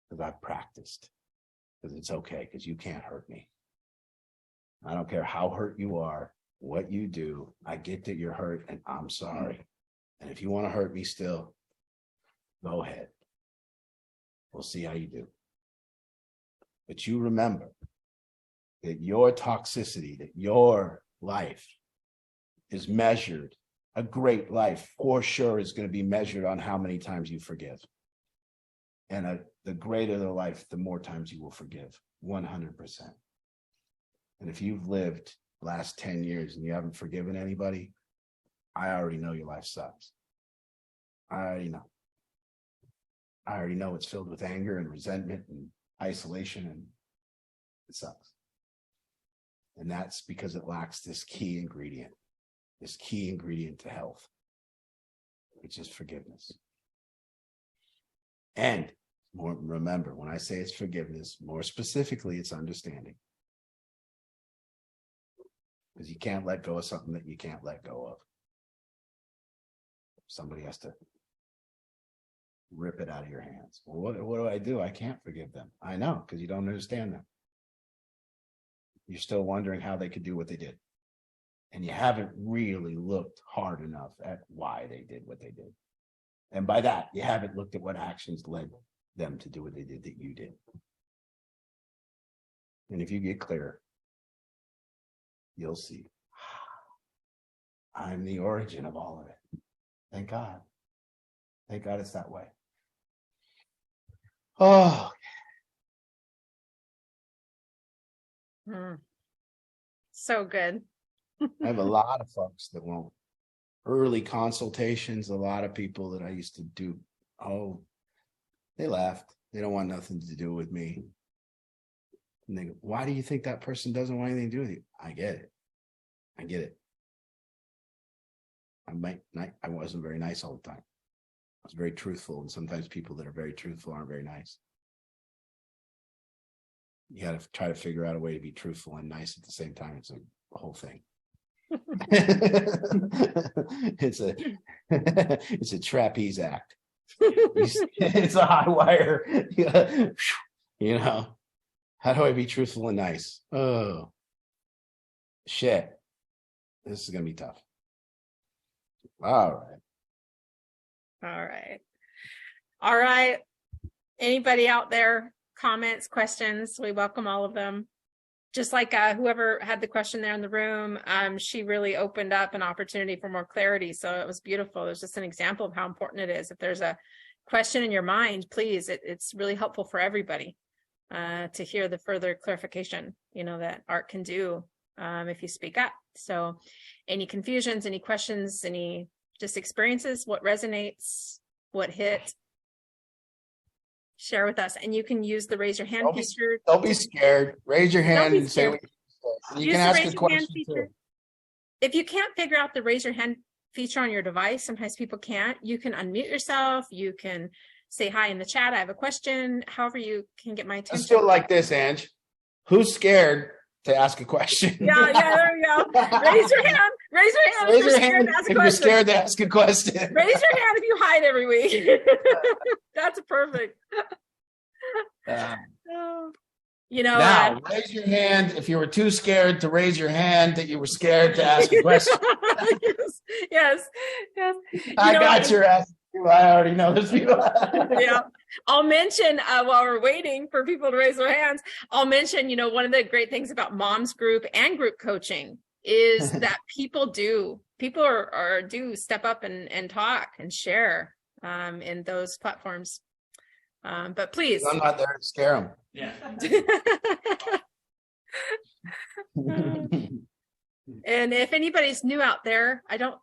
Because I've practiced. Because it's okay, because you can't hurt me. I don't care how hurt you are, what you do. I get that you're hurt and I'm sorry. And if you want to hurt me still, go ahead. We'll see how you do. But you remember that your toxicity, that your life is measured. A great life for sure is going to be measured on how many times you forgive. And the greater the life, the more times you will forgive, 100%. And if you've lived the last 10 years and you haven't forgiven anybody, I already know your life sucks. I already know. I already know it's filled with anger and resentment and isolation, and it sucks. And that's because it lacks this key ingredient to health, which is forgiveness. And More, remember, when I say it's forgiveness, more specifically, it's understanding. Because you can't let go of something that you can't let go of. Somebody has to rip it out of your hands. Well, what do? I can't forgive them. I know, because you don't understand them. You're still wondering how they could do what they did. And you haven't really looked hard enough at why they did what they did. And by that, you haven't looked at what actions led them to do what they did that you did. And if you get clear, you'll see. I'm the origin of all of it. Thank God. Thank God it's that way. Oh. So good. I have a lot of folks that won't. Early consultations, a lot of people that I used to do, they left. They don't want nothing to do with me. And they go, why do you think that person doesn't want anything to do with you? I get it. I get it. I wasn't very nice all the time. I was very truthful, and sometimes people that are very truthful aren't very nice. You got to try to figure out a way to be truthful and nice at the same time. It's a whole thing. It's a trapeze act. It's a high wire. You know, how do I be truthful and nice? Oh shit, this is gonna be tough. All right. Anybody out there, comments, questions? We welcome all of them. Just like whoever had the question there in the room, she really opened up an opportunity for more clarity. So it was beautiful. It was just an example of how important it is. If there's a question in your mind, please, it's really helpful for everybody to hear the further clarification, that Art can do if you speak up. So any confusions, any questions, any just experiences, what resonates, what hit, share with us. And you can use the raise your hand feature. Don't be scared. Raise your hand and say what you can ask a question too. If you can't figure out the raise your hand feature on your device, sometimes people can't. You can unmute yourself. You can say hi in the chat. I have a question. However you can get my attention. Let's do it like this, Ange. Who's scared to ask a question? Yeah, there we go. Raise your hand. Raise your hand Raise your hand if you're scared to ask a question. Raise your hand if you hide every week. That's perfect. Now, raise your hand if you were too scared to raise your hand that you were scared to ask a question. Yes. I got your ass. I already know those people. Yeah. I'll mention while we're waiting for people to raise their hands, I'll mention, one of the great things about Moms Group and group coaching is that people do step up and talk and share in those platforms. But please. I'm not there to scare them. Yeah. And if anybody's new out there, I don't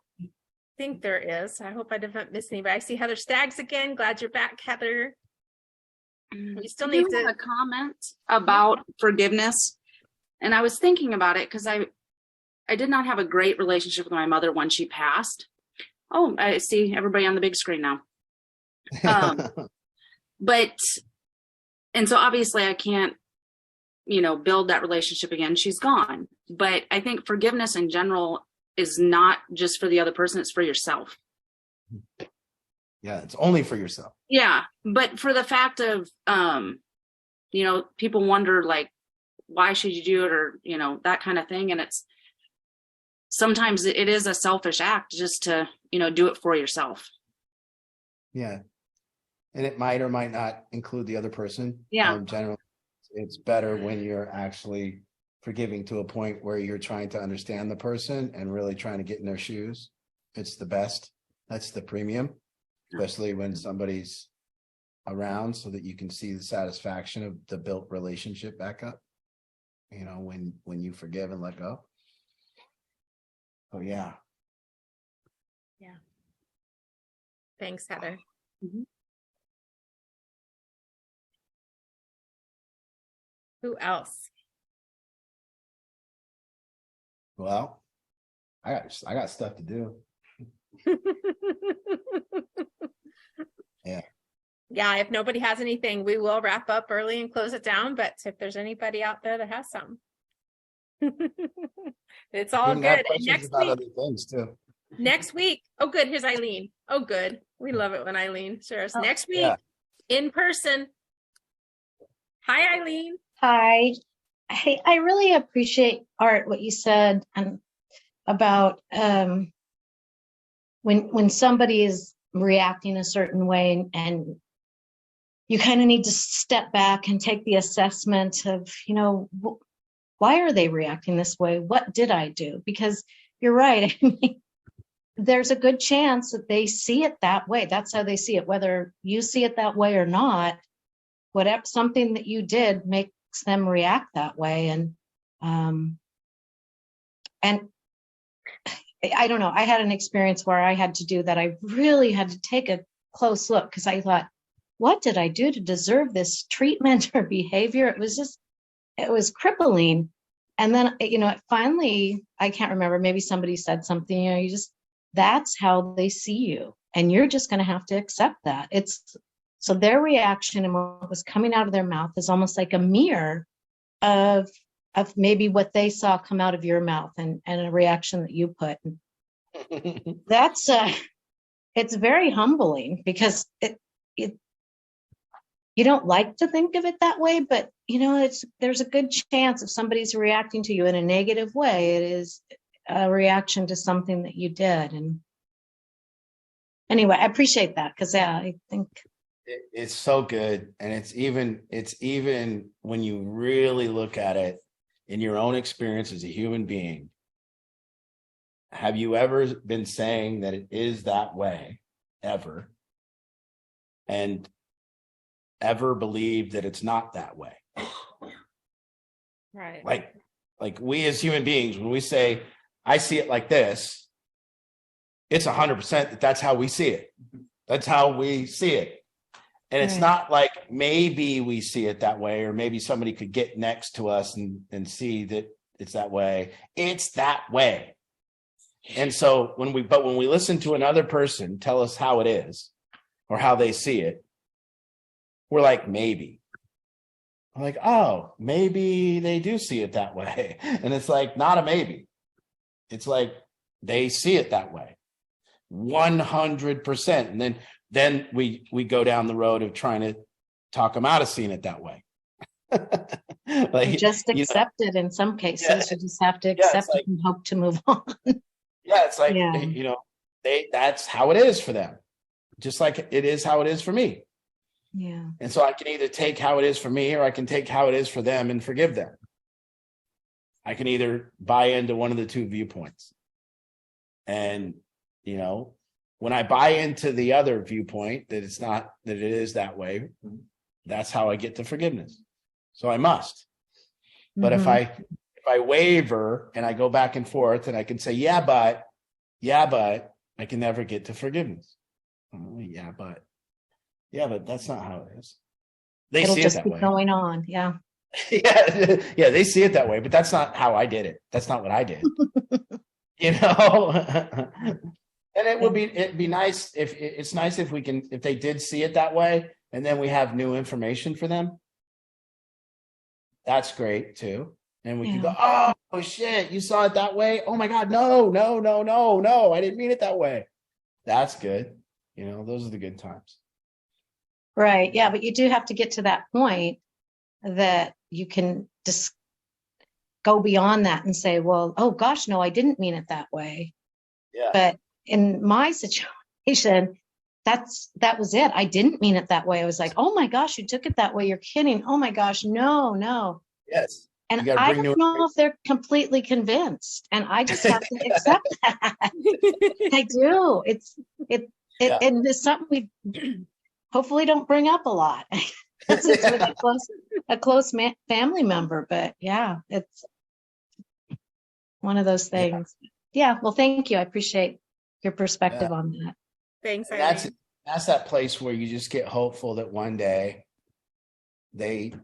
think there is. I hope I didn't miss anybody. I see Heather Staggs again. Glad you're back, Heather. We still need to have a comment about forgiveness. And I was thinking about it because I did not have a great relationship with my mother when she passed. Oh, I see everybody on the big screen now. And so obviously I can't, build that relationship again. She's gone. But I think forgiveness in general is not just for the other person, it's for yourself. Yeah, it's only for yourself. Yeah. But for the fact of, people wonder like, why should you do it? Or, that kind of thing. And sometimes it is a selfish act just to, do it for yourself. Yeah. And it might or might not include the other person. Yeah. Generally, it's better when you're actually forgiving to a point where you're trying to understand the person and really trying to get in their shoes. It's the best. That's the premium, especially when somebody's around so that you can see the satisfaction of the built relationship back up. When you forgive and let go. Oh, yeah. Yeah. Thanks, Heather. Mm-hmm. Who else? Well, I got stuff to do. Yeah. yeah, if nobody has anything, we will wrap up early and close it down. But if there's anybody out there that has some, it's all You can have good. And questions about other things too. next week, oh good, here's Eileen. Oh good, we love it when Eileen shares. Oh, Next week, yeah. in person. Hi, Eileen. Hi. Hey, I really appreciate, Art, what you said and about when somebody is reacting a certain way and you kind of need to step back and take the assessment of, why are they reacting this way? What did I do? Because you're right. I mean, there's a good chance that they see it that way. That's how they see it, whether you see it that way or not. Whatever, something that you did makes them react that way. And I don't know, I had an experience where I had to do that. I really had to take a close look because I thought, what did I do to deserve this treatment or behavior? It was crippling. And then, finally, I can't remember, maybe somebody said something, that's how they see you. And you're just going to have to accept that. So their reaction and what was coming out of their mouth is almost like a mirror of maybe what they saw come out of your mouth and a reaction that you put. That's it's very humbling because you don't like to think of it that way, but there's a good chance if somebody's reacting to you in a negative way, it is a reaction to something that you did. And anyway, I appreciate that because I think It's so good. And it's even when you really look at it in your own experience as a human being, have you ever been saying that it is that way ever? And ever believed that it's not that way? Right. Like we as human beings, when we say, I see it like this, it's 100% that's how we see it. That's how we see it. And it's not like maybe we see it that way, or maybe somebody could get next to us and see that it's that way. It's that way. And so when we listen to another person tell us how it is or how they see it, we're like, maybe. I'm like, oh, maybe they do see it that way. And it's like, not a maybe. It's like they see it that way. 100%. And then we go down the road of trying to talk them out of seeing it that way. you just accept it in some cases. You just have to accept it and hope to move on. It's like, that's how it is for them. Just like it is how it is for me. Yeah. And so I can either take how it is for me or I can take how it is for them and forgive them. I can either buy into one of the two viewpoints. And, when I buy into the other viewpoint that it's not, that it is that way, that's how I get to forgiveness. So I must. But if I waver and I go back and forth and I can say, yeah, but I can never get to forgiveness. Yeah, but that's not how it is. They It'll see just it that keep way. going on. Yeah. yeah, they see it that way, but that's not how I did it. That's not what I did. And it'd be nice if they did see it that way, and then we have new information for them. That's great too. And we can go, oh shit, you saw it that way? Oh my God, no, I didn't mean it that way. That's good. Those are the good times. Right. Yeah. But you do have to get to that point that you can just go beyond that and say, well, oh gosh, no, I didn't mean it that way. Yeah. But in my situation, that was it. I didn't mean it that way. I was like, oh my gosh, you took it that way. You're kidding. Oh my gosh, no. Yes. And I don't know if they're completely convinced. And I just have to accept that. I do. And it's something we hopefully don't bring up a lot. It's with a close family member, but yeah, it's one of those things. Yeah. Well, thank you. I appreciate your perspective on that. Thanks. That's that place where you just get hopeful that one day they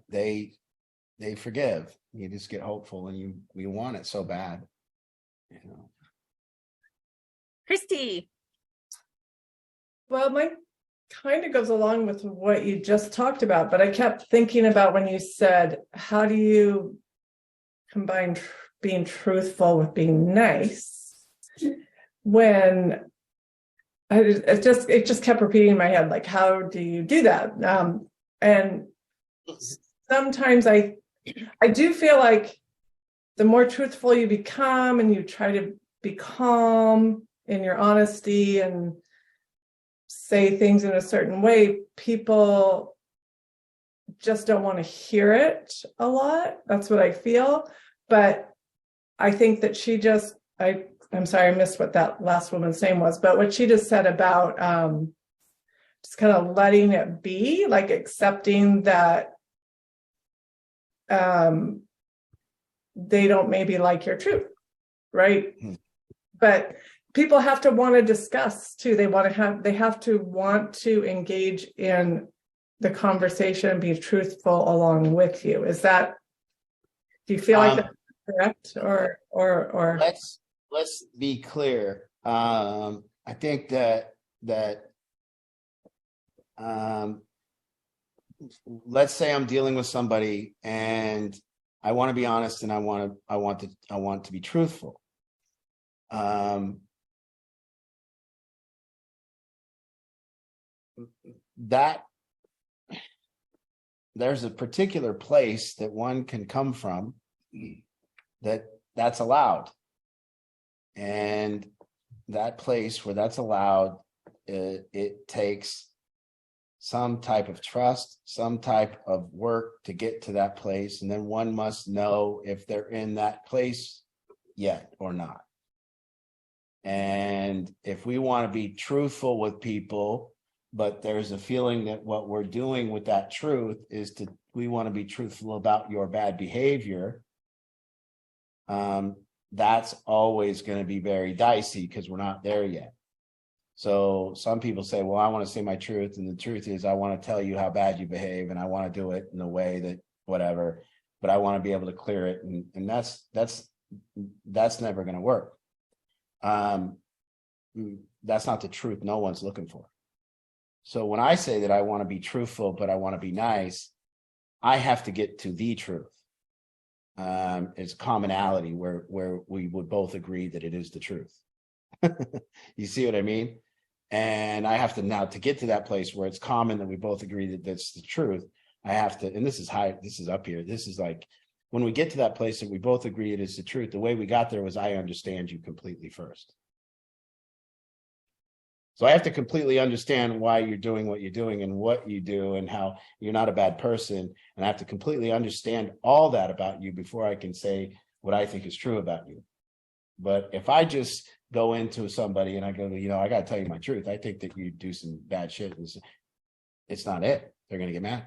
forgive. You just get hopeful and you want it so bad. Christy. Well, kind of goes along with what you just talked about, but I kept thinking about when you said, how do you combine being truthful with being nice? When it just kept repeating in my head, like, how do you do that? And sometimes I do feel like the more truthful you become and you try to be calm in your honesty and say things in a certain way, people just don't want to hear it a lot. That's what I feel. But I think that I'm sorry, I missed what that last woman's name was, but what she just said about just kind of letting it be, like accepting that they don't maybe like your truth, right? But people have to want to discuss too. They have to want to engage in the conversation and be truthful along with you. Do you feel like that's correct or let's be clear. I think that let's say I'm dealing with somebody and I want to be honest and I want to be truthful. That there's a particular place that one can come from that's allowed. And that place where that's allowed, it takes some type of trust, some type of work to get to that place. And then one must know if they're in that place yet or not. And if we want to be truthful with people, but there's a feeling that what we're doing with that truth is we want to be truthful about your bad behavior, that's always going to be very dicey because we're not there yet. So some people say, well, I want to say my truth. And the truth is, I want to tell you how bad you behave. And I want to do it in a way that whatever, but I want to be able to clear it. And that's never going to work. That's not the truth no one's looking for. So when I say that I want to be truthful, but I want to be nice, I have to get to the truth. It's commonality where we would both agree that it is the truth. You see what I mean? And I have to now, to get to that place where it's common that we both agree that that's the truth, I have to, and this is up here. This is like, when we get to that place that we both agree it is the truth, the way we got there was I understand you completely first. So I have to completely understand why you're doing what you're doing and what you do and how you're not a bad person. And I have to completely understand all that about you before I can say what I think is true about you. But if I just go into somebody and I go, I got to tell you my truth, I think that you do some bad shit. It's not it. They're going to get mad.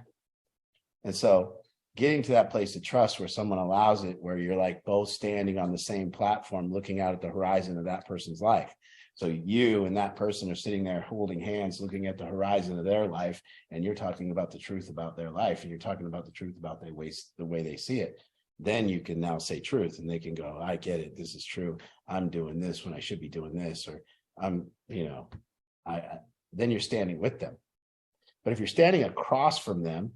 And so getting to that place of trust where someone allows it, where you're like both standing on the same platform, looking out at the horizon of that person's life. So you and that person are sitting there holding hands, looking at the horizon of their life, and you're talking about the truth about their life, and you're talking about the truth about the way they see it. Then you can now say truth, and they can go, I get it. This is true. I'm doing this when I should be doing this, or I'm, then you're standing with them. But if you're standing across from them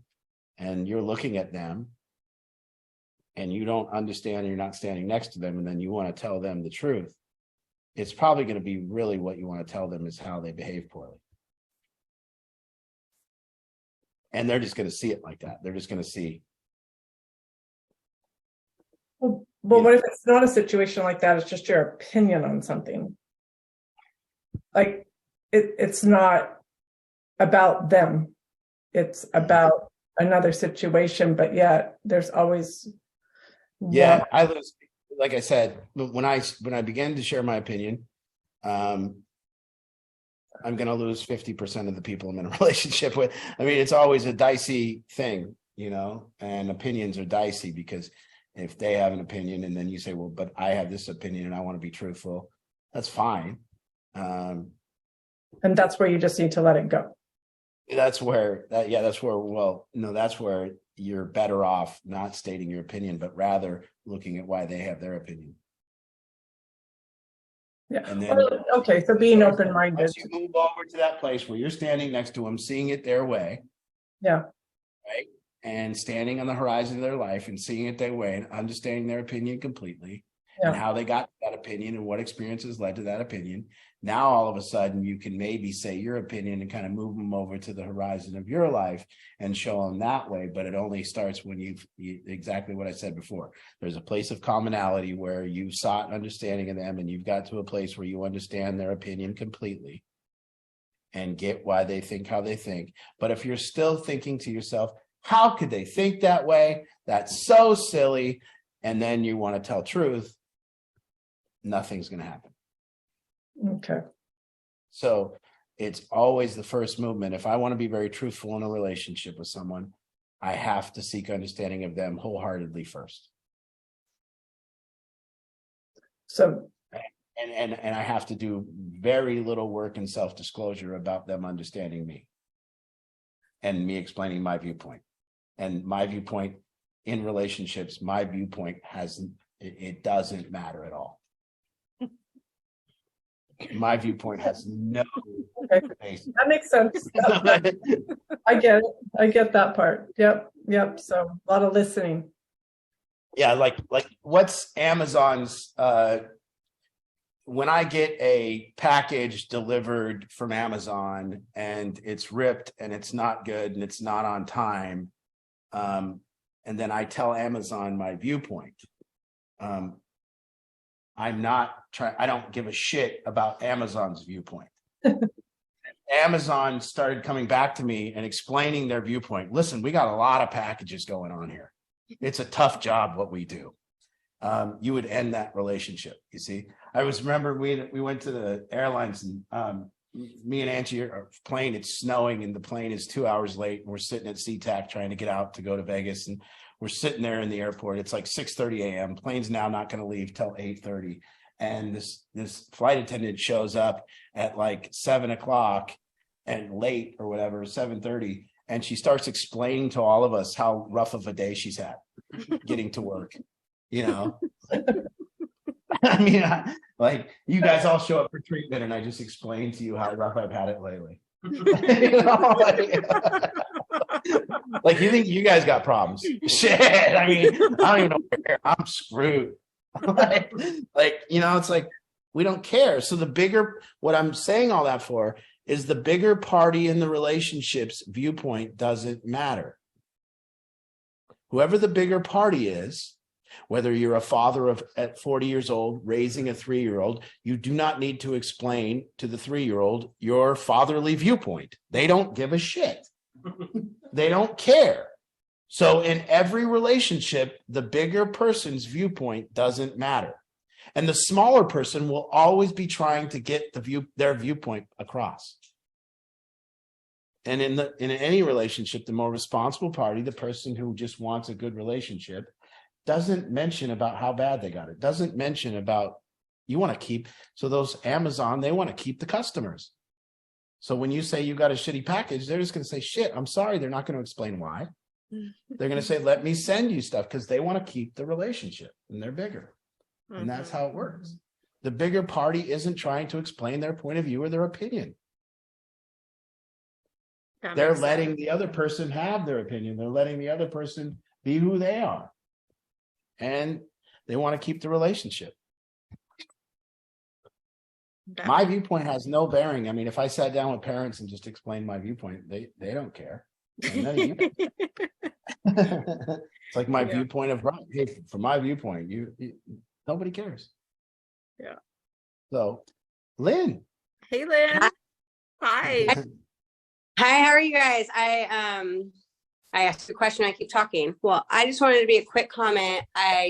and you're looking at them and you don't understand, and you're not standing next to them, and then you want to tell them the truth, it's probably going to be really what you want to tell them is how they behave poorly. And they're just going to see it like that. They're just going to see. Well, what if it's not a situation like that? It's just your opinion on something. Like it's not about them. It's about another situation, but yet there's always. Yeah, I lose. Like I said, when I began to share my opinion, I'm going to lose 50% of the people I'm in a relationship with. I mean, it's always a dicey thing, and opinions are dicey because if they have an opinion and then you say, well, but I have this opinion and I want to be truthful, that's fine. And that's where you just need to let it go. That's where you're better off not stating your opinion, but rather looking at why they have their opinion. Yeah. And then Well, okay, so being open-minded. once you move over to that place where you're standing next to them, seeing it their way, Yeah. right? And standing on the horizon of their life and seeing it their way and understanding their opinion completely and Yeah. how they got to that opinion and what experiences led to that opinion. Now, all of a sudden, you can maybe say your opinion and kind of move them over to the horizon of your life and show them that way. But it only starts when you exactly what I said before. There's a place of commonality where you've sought an understanding of them and you've got to a place where you understand their opinion completely and get why they think how they think. But if you're still thinking to yourself, how could they think that way? That's so silly. And then you want to tell truth, nothing's going to happen. Okay. So it's always the first movement. If I want to be very truthful in a relationship with someone, I have to seek understanding of them wholeheartedly first. So, And I have to do very little work and self-disclosure about them understanding me and me explaining my viewpoint. And my viewpoint in relationships, my viewpoint it doesn't matter at all. My viewpoint has no basis. that makes sense. I get it. I get that part. Yep. So a lot of listening. Yeah, like what's Amazon's when I get a package delivered from Amazon and it's ripped and it's not good and it's not on time, and then I tell Amazon my viewpoint. I don't give a shit about Amazon's viewpoint. Amazon started coming back to me and explaining their viewpoint. Listen, we got a lot of packages going on here. It's a tough job what we do. You would end that relationship. You see, remember we went to the airlines and me and Angie are plane. It's snowing and the plane is 2 hours late. And we're sitting at SeaTac trying to get out to go to Vegas, and we're sitting there in the airport. It's like 6:30 a.m. Plane's now not going to leave till 8:30, and this flight attendant shows up at like 7 o'clock and late or whatever, 7:30, and she starts explaining to all of us how rough of a day she's had getting to work. You know, I mean, like you guys all show up for treatment, and I just explain to you how rough I've had it lately. You know, like you think you guys got problems? Shit, I mean, I don't even know where I'm screwed. like you know, it's like we don't care. So what I'm saying all that for is the bigger party in the relationship's viewpoint doesn't matter. Whoever the bigger party is, whether you're a father at 40 years old raising a 3-year-old, you do not need to explain to the 3-year-old your fatherly viewpoint. They don't give a shit. They don't care. So in every relationship, the bigger person's viewpoint doesn't matter. And the smaller person will always be trying to get their viewpoint across. And in any relationship, the more responsible party, the person who just wants a good relationship, doesn't mention about how bad they got it. Doesn't mention about you want to keep. So those Amazon, they want to keep the customers. So when you say you got a shitty package, they're just going to say, shit, I'm sorry. They're not going to explain why. They're going to say, let me send you stuff, because they want to keep the relationship and they're bigger. And that's how it works. The bigger party isn't trying to explain their point of view or their opinion. They're letting the other person have their opinion. They're letting the other person be who they are. And they want to keep the relationship. My viewpoint has no bearing. I mean, if I sat down with parents and just explained my viewpoint, they don't care. And none of you care. It's like my viewpoint of, hey, from my viewpoint, you nobody cares. Yeah. So, Lynn. Hey, Lynn. Hi. Hi, how are you guys? I asked the question, I keep talking. Well, I just wanted to be a quick comment.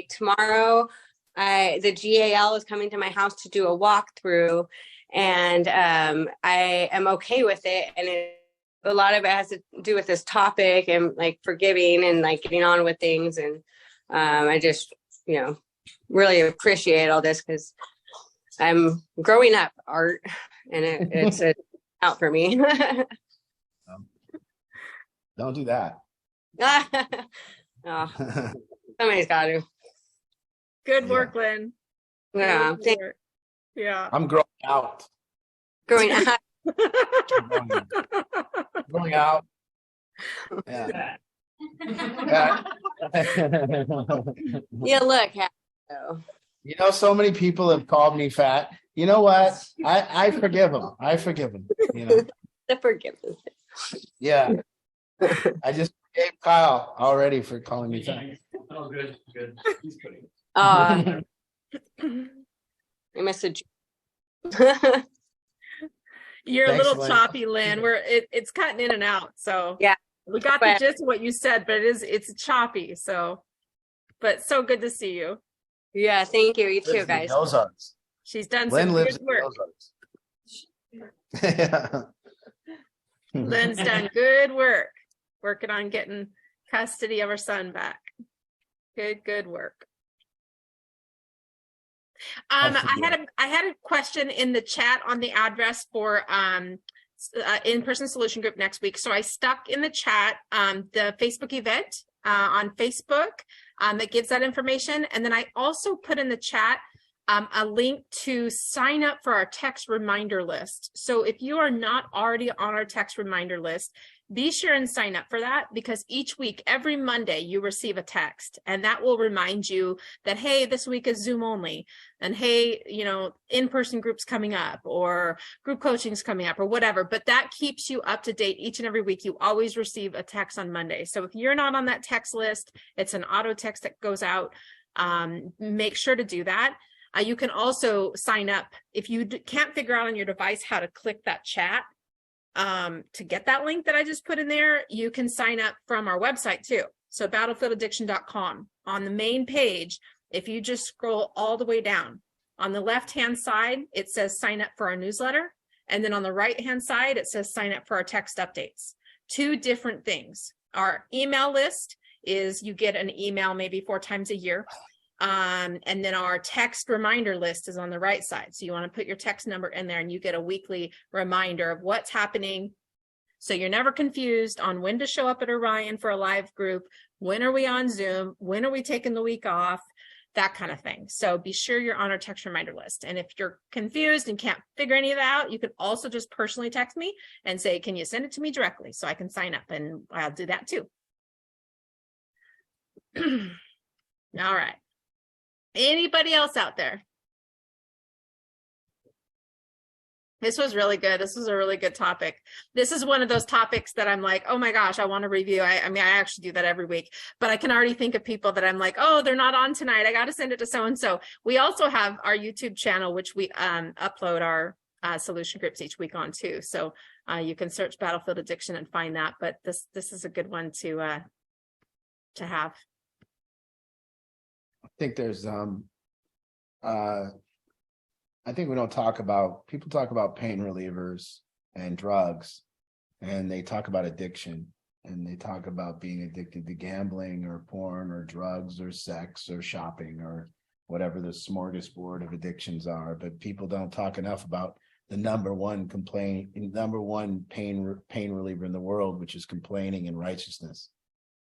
Tomorrow, the GAL is coming to my house to do a walkthrough, and I am okay with it. And a lot of it has to do with this topic and like forgiving and like getting on with things. And I just, really appreciate all this because I'm growing up, Art, and it's out for me. Don't do that. Oh, somebody's got to. Good work, Lynn. Yeah. Good work. Yeah. I'm growing out. Growing up. Growing out. Yeah. Yeah. Yeah, look. So, You know, so many people have called me fat. You know what? I forgive them. I forgive them. You know. the forgiveness. Yeah. I just forgave Kyle already for calling me fat. Oh, good. He's putting. I missed a. You're Thanks, a little Lynn. choppy, Lynn. It's cutting in and out. So Yeah. we got the But- gist of what you said, but it's choppy. So, but so good to see you. Yeah, thank you. You too, Lives in guys. the Ozarks. She's done Lynn some lives good in work. the Ozarks. Lynn's done good work, working on getting custody of her son back. Good work. I had a question in the chat on the address for in-person solution group next week. So I stuck in the chat the Facebook event on Facebook that gives that information, and then I also put in the chat a link to sign up for our text reminder list. So if you are not already on our text reminder list, be sure and sign up for that, because each week, every Monday, you receive a text, and that will remind you that, hey, this week is Zoom only, and hey, you know, in-person groups coming up, or group coaching's coming up, or whatever. But that keeps you up to date each and every week. You always receive a text on Monday. So if you're not on that text list, it's an auto text that goes out. Make sure to do that. You can also sign up if you can't figure out on your device how to click that chat to get that link that I just put in there. You can sign up from our website too. So battlefieldaddiction.com. On the main page, if you just scroll all the way down, on the left-hand side, it says sign up for our newsletter. And then on the right-hand side, it says sign up for our text updates. Two different things. Our email list is you get an email maybe 4 times a year. And then our text reminder list is on the right side. So you want to put your text number in there, and you get a weekly reminder of what's happening. So you're never confused on when to show up at Orion for a live group. When are we on Zoom? When are we taking the week off? That kind of thing. So be sure you're on our text reminder list. And if you're confused and can't figure any of that out, you could also just personally text me and say, can you send it to me directly so I can sign up? And I'll do that too. All right. Anybody else out there? This was really good. This was a really good topic. This is one of those topics that I'm like, oh my gosh, I want to review. I mean, I actually do that every week, but I can already think of people that I'm like, oh, they're not on tonight. I got to send it to so-and-so. We also have our YouTube channel, which we upload our solution groups each week on too. So you can search Battlefield Addiction and find that, but this is a good one to have. I think there's I think we don't talk about, people talk about pain relievers and drugs, and they talk about addiction, and they talk about being addicted to gambling or porn or drugs or sex or shopping or whatever the smorgasbord of addictions are. But people don't talk enough about the number one pain reliever in the world, which is complaining and righteousness.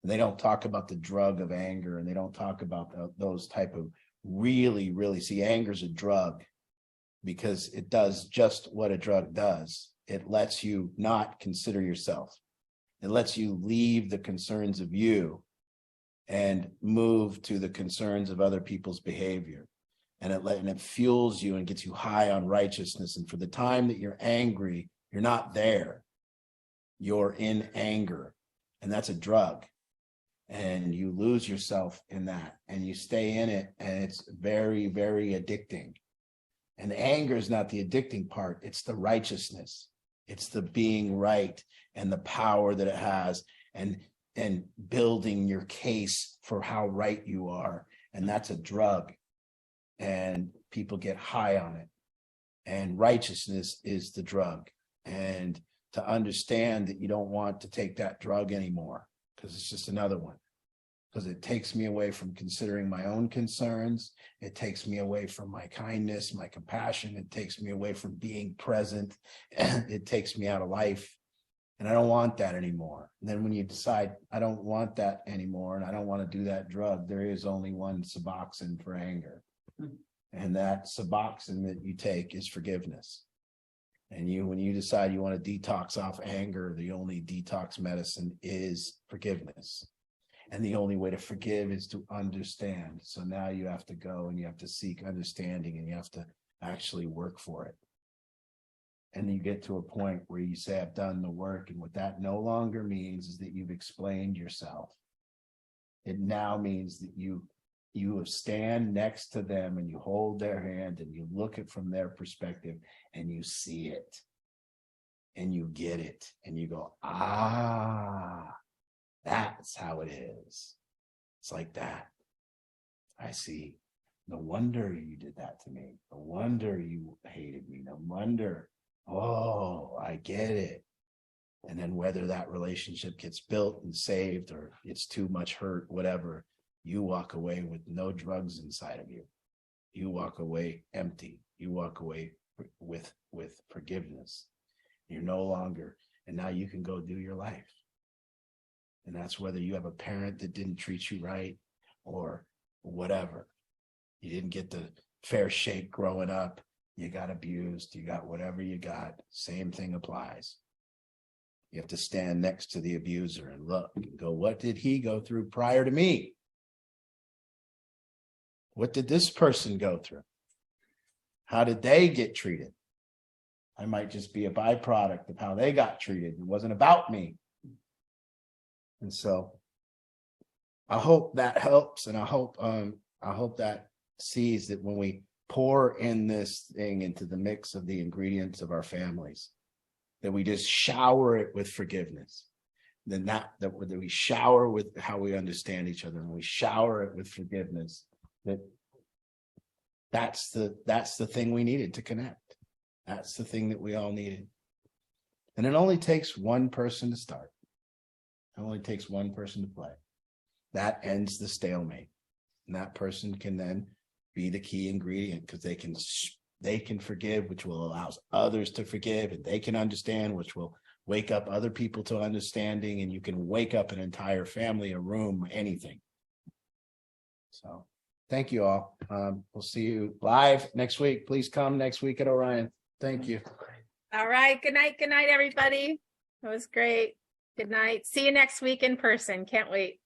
And they don't talk about the drug of anger, and they don't talk about those type of really, see, anger's a drug because it does just what a drug does. It lets you not consider yourself. It lets you leave the concerns of you and move to the concerns of other people's behavior. And it fuels you and gets you high on righteousness. And for the time that you're angry, you're not there. You're in anger. And that's a drug. And you lose yourself in that, and you stay in it, and it's very, very addicting. And anger is not the addicting part, it's the righteousness. It's the being right and the power that it has, and building your case for how right you are. And that's a drug, and people get high on it. And righteousness is the drug. And to understand that you don't want to take that drug anymore, because it's just another one. Because it takes me away from considering my own concerns. It takes me away from my kindness, my compassion. It takes me away from being present. It takes me out of life. And I don't want that anymore. And then when you decide, I don't want that anymore, and I don't want to do that drug, there is only one Suboxone for anger. And that Suboxone that you take is forgiveness. And when you decide you want to detox off anger, the only detox medicine is forgiveness. And the only way to forgive is to understand. So now you have to go and you have to seek understanding and you have to actually work for it. And you get to a point where you say, I've done the work. And what that no longer means is that you've explained yourself. It now means that you stand next to them and you hold their hand and you look at from their perspective and you see it and you get it and you go, that's how it is. It's like that. I see. No wonder you did that to me. No wonder you hated me. No wonder. Oh, I get it. And then whether that relationship gets built and saved or it's too much hurt, whatever, you walk away with no drugs inside of you. You walk away empty. You walk away with forgiveness. You're no longer, and now you can go do your life. And that's whether you have a parent that didn't treat you right or whatever. You didn't get the fair shake growing up. You got abused. You got whatever you got. Same thing applies. You have to stand next to the abuser and look and go, what did he go through prior to me? What did this person go through? How did they get treated? I might just be a byproduct of how they got treated. It wasn't about me. And so I hope that helps. And I hope that sees that when we pour in this thing into the mix of the ingredients of our families, that we just shower it with forgiveness. Then that we shower with how we understand each other and we shower it with forgiveness. That's the thing we needed to connect. That's the thing that we all needed. And it only takes one person to start. It only takes one person to play. That ends the stalemate. And that person can then be the key ingredient because they can forgive, which will allow others to forgive, and they can understand, which will wake up other people to understanding, and you can wake up an entire family, a room, anything. So thank you all. We'll see you live next week. Please come next week at Orion. Thank you. All right. Good night. Good night, everybody. That was great. Good night. See you next week in person. Can't wait.